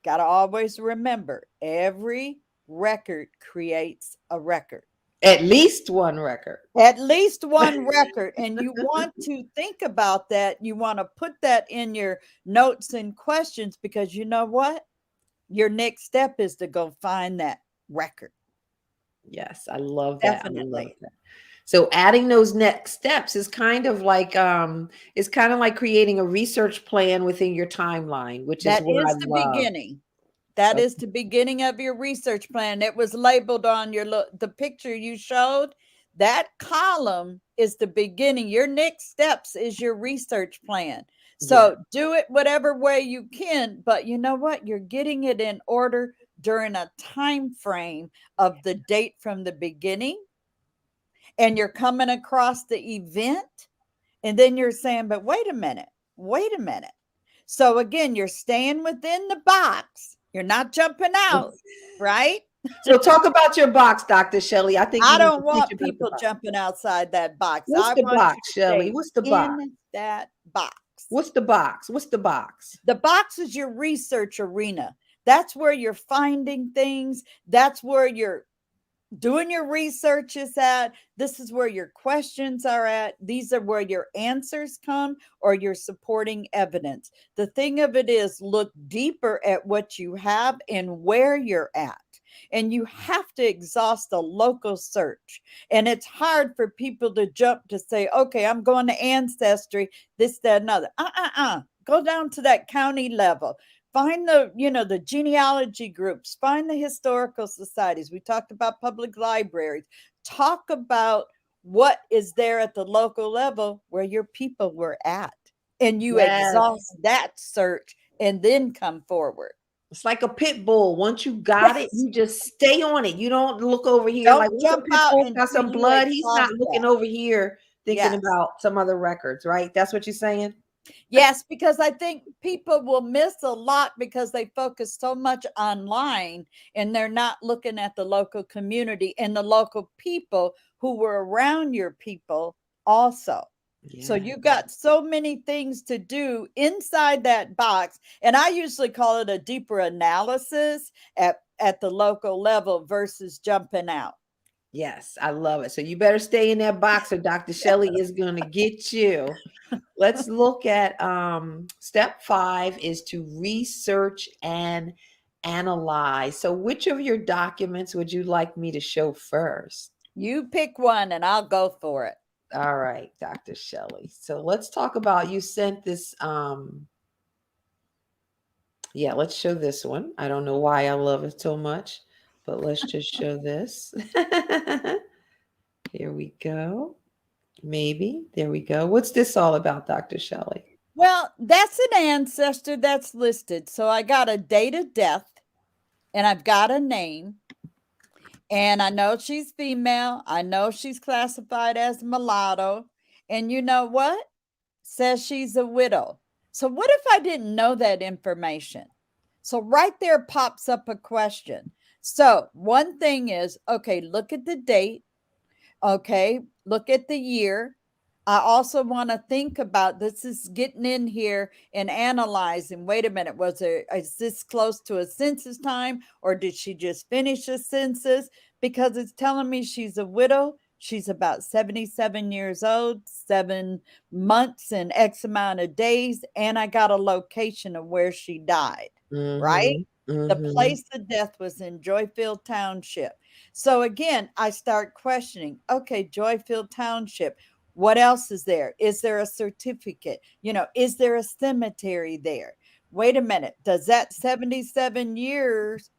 [SPEAKER 4] got to always remember, every record creates a record.
[SPEAKER 1] At least one record.
[SPEAKER 4] At least one record. And you want to think about that. You want to put that in your notes and questions, because you know what? Your next step is to go find that record.
[SPEAKER 1] Yes, I love that. I love
[SPEAKER 4] Definitely.
[SPEAKER 1] that. So adding those next steps is kind of like creating a research plan within your timeline, which is
[SPEAKER 4] That
[SPEAKER 1] what I
[SPEAKER 4] is the
[SPEAKER 1] love.
[SPEAKER 4] beginning. That
[SPEAKER 1] Okay.
[SPEAKER 4] is the beginning of your research plan. It was labeled on the picture you showed. That column is the beginning. Your next steps is your research plan.
[SPEAKER 1] Yeah.
[SPEAKER 4] So do it whatever way you can, but you know what? You're getting it in order during a time frame of the date from the beginning, and you're coming across the event, and then you're saying, but wait a minute. So again, you're staying within the box. You're not jumping out, right?
[SPEAKER 1] So talk about your box, Dr. Shelley. I think
[SPEAKER 4] I
[SPEAKER 1] you need
[SPEAKER 4] don't
[SPEAKER 1] to teach
[SPEAKER 4] want
[SPEAKER 1] about the
[SPEAKER 4] people
[SPEAKER 1] box.
[SPEAKER 4] jumping outside that box.
[SPEAKER 1] What's
[SPEAKER 4] I
[SPEAKER 1] the
[SPEAKER 4] want you
[SPEAKER 1] box,
[SPEAKER 4] to
[SPEAKER 1] Shelley?
[SPEAKER 4] stay
[SPEAKER 1] What's the box?
[SPEAKER 4] in that box.
[SPEAKER 1] What's the box? What's the box?
[SPEAKER 4] The box is your research arena. That's where you're finding things. That's where you're doing your research is at. This is where your questions are at. These are where your answers come or your supporting evidence. The thing of it is, look deeper at what you have and where you're at. And you have to exhaust a local search. And it's hard for people to jump to say, okay, I'm going to Ancestry, this, that, another. Go down to that county level. Find the genealogy groups, find the historical societies. We talked about public libraries. Talk about what is there at the local level where your people were at. And you exhaust that search and then come forward.
[SPEAKER 1] It's like a pit bull. Once you got it, you just stay on it. You don't look over here.
[SPEAKER 4] Don't
[SPEAKER 1] like
[SPEAKER 4] jump
[SPEAKER 1] pit
[SPEAKER 4] out
[SPEAKER 1] bull
[SPEAKER 4] until
[SPEAKER 1] got some
[SPEAKER 4] you
[SPEAKER 1] blood. He's not
[SPEAKER 4] exhaust
[SPEAKER 1] looking
[SPEAKER 4] that.
[SPEAKER 1] over here thinking
[SPEAKER 4] Yes.
[SPEAKER 1] about some other records, right? That's what you're saying?
[SPEAKER 4] Yes, because I think people will miss a lot because they focus so much online and they're not looking at the local community and the local people who were around your people also. So
[SPEAKER 1] Yeah.
[SPEAKER 4] you got so many things to do inside that box. And I usually call it a deeper analysis at the local level versus jumping out.
[SPEAKER 1] Yes, I love it. So you better stay in that box or Dr. Shelley is going to get you. Let's look at step 5 is to research and analyze. So which of your documents would you like me to show first?
[SPEAKER 4] You pick one and I'll go for it.
[SPEAKER 1] All right, Dr. Shelley. So let's talk about, you sent this, yeah, let's show this one. I don't know why I love it so much, but let's just show this. Here we go. Maybe. There we go. What's this all about, Dr. Shelley?
[SPEAKER 4] Well, that's an ancestor that's listed. So I got a date of death and I've got a name. And I know she's female. I know she's classified as mulatto. And you know what? Says she's a widow. So what if I didn't know that information? So right there pops up a question. So one thing is, okay, look at the date. Okay, look at the year. I also want to think about, this is getting in here and analyzing. Wait a minute, is this close to a census time or did she just finish a census? Because it's telling me she's a widow. She's about 77 years old, 7 months and X amount of days. And I got a location of where she died, right? The place of death was in Joyfield Township. So again, I start questioning, okay, Joyfield Township, what else is there? Is there a certificate? Is there a cemetery there? Wait a minute. Does that 77 years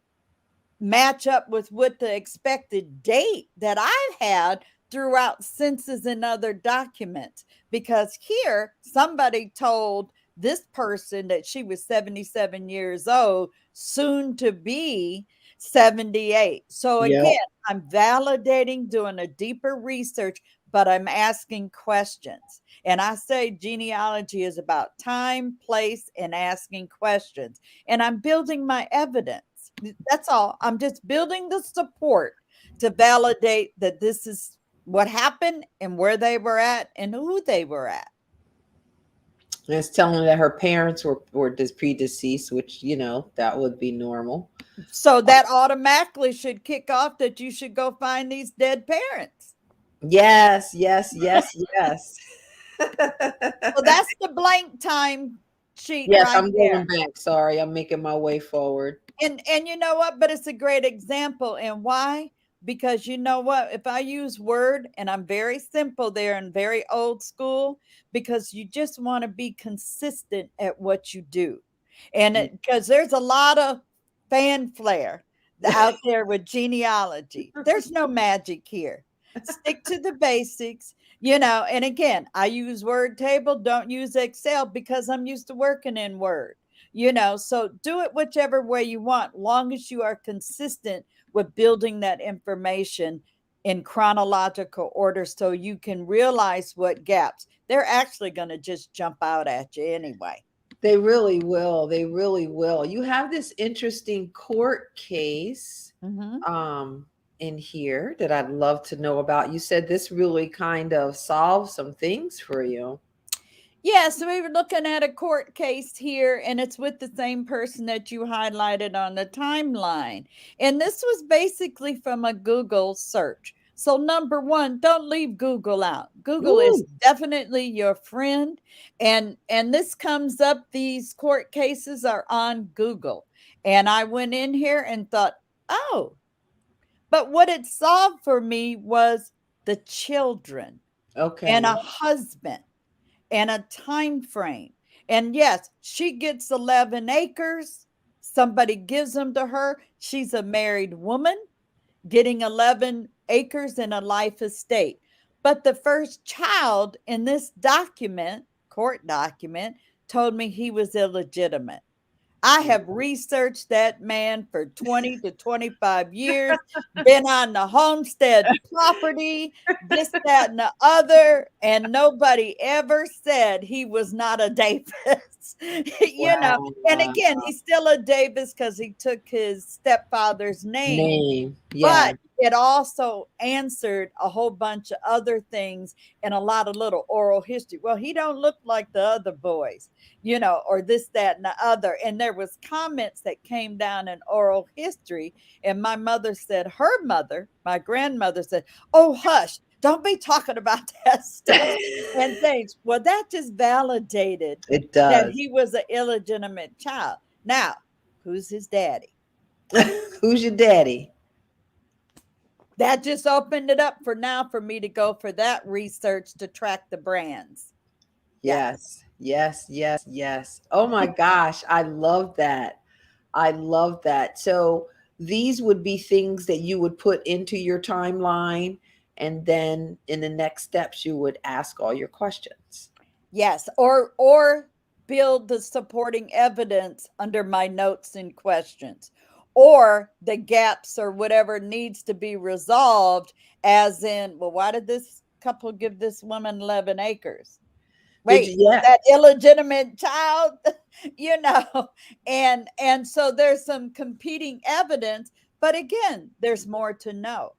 [SPEAKER 4] match up with what the expected date that I've had throughout census and other documents? Because here, somebody told this person that she was 77 years old, soon to be 78. So again, I'm validating, doing a deeper research, but I'm asking questions. And I say genealogy is about time, place, and asking questions. And I'm building my evidence. That's all. I'm just building the support to validate that this is what happened and where they were at and who they were at.
[SPEAKER 1] And it's telling that her parents were predeceased, which, that would be normal.
[SPEAKER 4] So that automatically should kick off that you should go find these dead parents.
[SPEAKER 1] Yes.
[SPEAKER 4] So that's the blank time sheet.
[SPEAKER 1] Yes,
[SPEAKER 4] right
[SPEAKER 1] I'm
[SPEAKER 4] there.
[SPEAKER 1] going back. Sorry, I'm making my way forward.
[SPEAKER 4] And you know what? But it's a great example. And why? Because you know what? If I use Word, and I'm very simple there and very old school, because you just want to be consistent at what you do. And because there's a lot of fanfare out there with genealogy. There's no magic here. Stick to the basics, and again, I use Word table, don't use Excel because I'm used to working in Word, so do it whichever way you want, long as you are consistent with building that information in chronological order so you can realize what gaps. They're actually going to just jump out at you anyway.
[SPEAKER 1] They really will. They really will. You have this interesting court case in here that I'd love to know about. You said this really kind of solved some things for you.
[SPEAKER 4] Yeah, so we were looking at a court case here, and it's with the same person that you highlighted on the timeline. And this was basically from a Google search. So, number one, don't leave Google out. Google is
[SPEAKER 1] Ooh,
[SPEAKER 4] definitely your friend. And this comes up, these court cases are on Google. And I went in here and thought, oh, but what it solved for me was the children and
[SPEAKER 1] okay.
[SPEAKER 4] a husband and a time frame. And yes, she gets 11 acres. Somebody gives them to her. She's a married woman getting 11 acres in a life estate. But the first child in this document, court document, told me he was illegitimate. I have researched that man for 20 to 25 years, been on the homestead property, this, that, and the other, and nobody ever said he was not a Davis. And
[SPEAKER 1] Wow.
[SPEAKER 4] again, he's still a Davis because he took his stepfather's name,
[SPEAKER 1] Name. Yeah.
[SPEAKER 4] but it also answered a whole bunch of other things and a lot of little oral history. Well, he don't look like the other boys, or this, that, and the other. And there was comments that came down in oral history. And my mother said, her mother, my grandmother said, oh, hush, don't be talking about that stuff and things. Well, that just validated
[SPEAKER 1] It
[SPEAKER 4] that
[SPEAKER 1] does.
[SPEAKER 4] he was an illegitimate child. Now, who's his daddy?
[SPEAKER 1] Who's your daddy?
[SPEAKER 4] That just opened it up for now for me to go for that research to track the brands.
[SPEAKER 1] Yes. Yes. Yes. Yes. Oh my gosh. I love that. I love that. So these would be things that you would put into your timeline. And then in the next steps, you would ask all your questions.
[SPEAKER 4] Yes, or build the supporting evidence under my notes and questions, or the gaps or whatever needs to be resolved, as in, well, why did this couple give this woman 11 acres?
[SPEAKER 1] Did
[SPEAKER 4] Wait,
[SPEAKER 1] you?
[SPEAKER 4] was
[SPEAKER 1] Yeah.
[SPEAKER 4] that illegitimate child? And so there's some competing evidence, but again, there's more to know.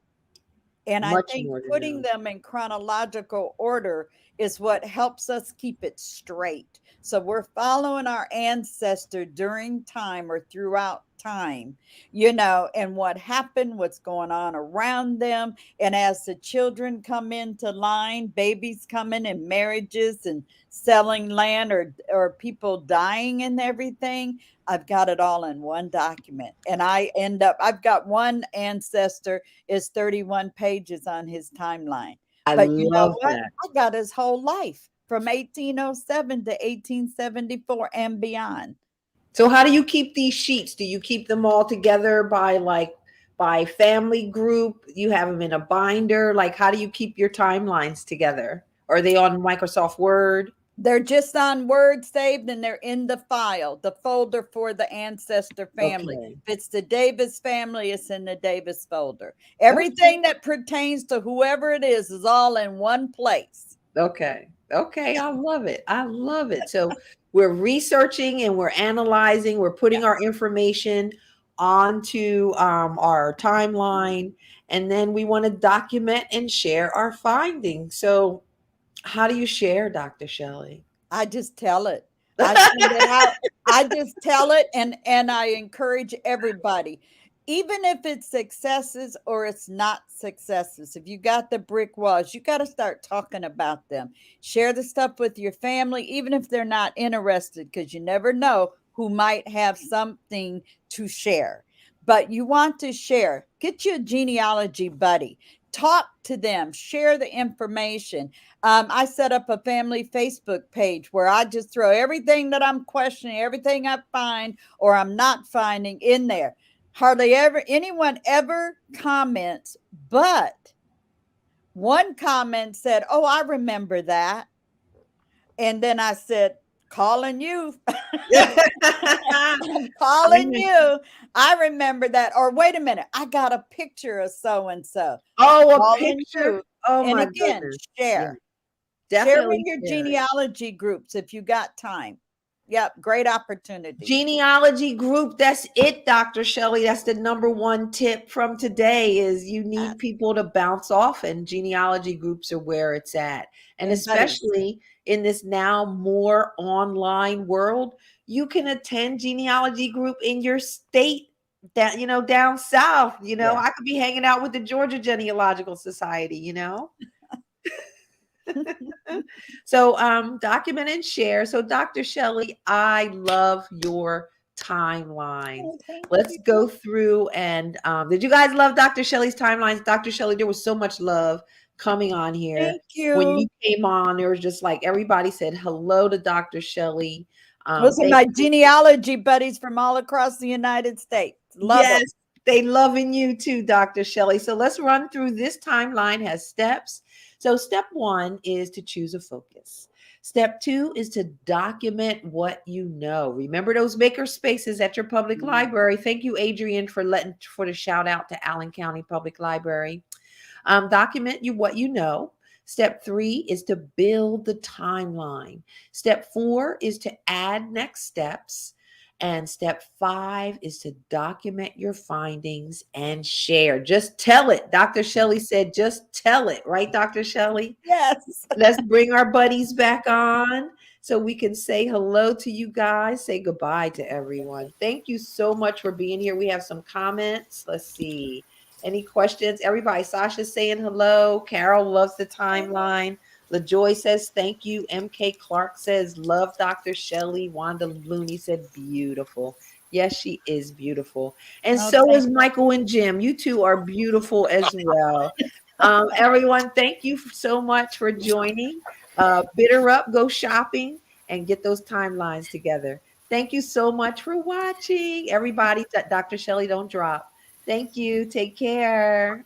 [SPEAKER 4] And I
[SPEAKER 1] Much
[SPEAKER 4] think
[SPEAKER 1] more to
[SPEAKER 4] putting
[SPEAKER 1] know.
[SPEAKER 4] them in chronological order is what helps us keep it straight. So we're following our ancestor during time or throughout time, and what happened, what's going on around them. And as the children come into line, babies coming and marriages and selling land or people dying and everything, I've got it all in one document. And I've got one ancestor is 31 pages on his timeline.
[SPEAKER 1] I
[SPEAKER 4] But you know
[SPEAKER 1] love
[SPEAKER 4] what?
[SPEAKER 1] that.
[SPEAKER 4] I got his whole life from 1807 to 1874 and beyond.
[SPEAKER 1] So how do you keep these sheets? Do you keep them all together by family group? You have them in a binder? Like how do you keep your timelines together? Are they on Microsoft Word?
[SPEAKER 4] They're just on Word saved and they're in the file, the folder for the ancestor family.
[SPEAKER 1] Okay.
[SPEAKER 4] If it's the Davis family, it's in the Davis folder.
[SPEAKER 1] Okay.
[SPEAKER 4] Everything that pertains to whoever it is all in one place.
[SPEAKER 1] Okay. Okay. I love it. I love it. So we're researching and we're analyzing, we're putting our information onto our timeline, and then we want to document and share our findings. So how do you share, Dr. Shelley?
[SPEAKER 4] I just tell it. I send it out. I just tell it, and I encourage everybody, even if it's successes or it's not successes. If you got the brick walls, you got to start talking about them. Share the stuff with your family, even if they're not interested, because you never know who might have something to share. But you want to share. Get you a genealogy buddy. Talk to them. Share the information. I set up a family Facebook page where I just throw everything that I'm questioning, everything I find or I'm not finding in there. Hardly ever anyone ever comments, but one comment said, "Oh, I remember that." And then I said, "Calling you." I'm calling you. I remember that. Or wait a minute, I got a picture of so and so.
[SPEAKER 1] Oh, a
[SPEAKER 4] Calling
[SPEAKER 1] picture.
[SPEAKER 4] you.
[SPEAKER 1] Oh
[SPEAKER 4] And
[SPEAKER 1] my
[SPEAKER 4] again,
[SPEAKER 1] goodness. Yeah,
[SPEAKER 4] share. Share in
[SPEAKER 1] definitely
[SPEAKER 4] your
[SPEAKER 1] share it.
[SPEAKER 4] genealogy groups if you got time. Yep. Great opportunity.
[SPEAKER 1] Genealogy group, that's it, Dr. Shelley. That's the number one tip from today is you need people to bounce off, and genealogy groups are where it's at. And especially in this now more online world, you can attend genealogy group in your state that, down south, I could be hanging out with the Georgia Genealogical Society. So document and share. So Dr. Shelley, I love your timeline.
[SPEAKER 4] Oh, thank
[SPEAKER 1] Let's
[SPEAKER 4] you.
[SPEAKER 1] go through and did you guys love Dr. Shelley's timelines? Dr. Shelley, there was so much love coming on here.
[SPEAKER 4] Thank you.
[SPEAKER 1] When you came on, there was just like everybody said hello to Dr. Shelley.
[SPEAKER 4] Those are my genealogy buddies from all across the United States. Love
[SPEAKER 1] yes,
[SPEAKER 4] them.
[SPEAKER 1] they loving you too, Dr. Shelley. So let's run through this timeline has steps. So step 1 is to choose a focus. Step 2 is to document what you know. Remember those maker spaces at your public library. Thank you, Adrian, for the shout out to Allen County Public Library. Document what you know. Step 3 is to build the timeline. Step 4 is to add next steps. And step 5 is to document your findings and share. Just tell it. Dr. Shelley said, just tell it. Right, Dr. Shelley?
[SPEAKER 4] Yes.
[SPEAKER 1] Let's bring our buddies back on so we can say hello to you guys. Say goodbye to everyone. Thank you so much for being here. We have some comments. Let's see. Any questions? Everybody, Sasha's saying hello. Carol loves the timeline. LaJoy says, thank you. MK Clark says, love Dr. Shelley. Wanda Looney said, beautiful. Yes, she is beautiful. And so is Michael and Jim. You two are beautiful as well. Everyone, thank you so much for joining. Bitter up, go shopping, and get those timelines together. Thank you so much for watching. Everybody, Dr. Shelley, don't drop. Thank you. Take care.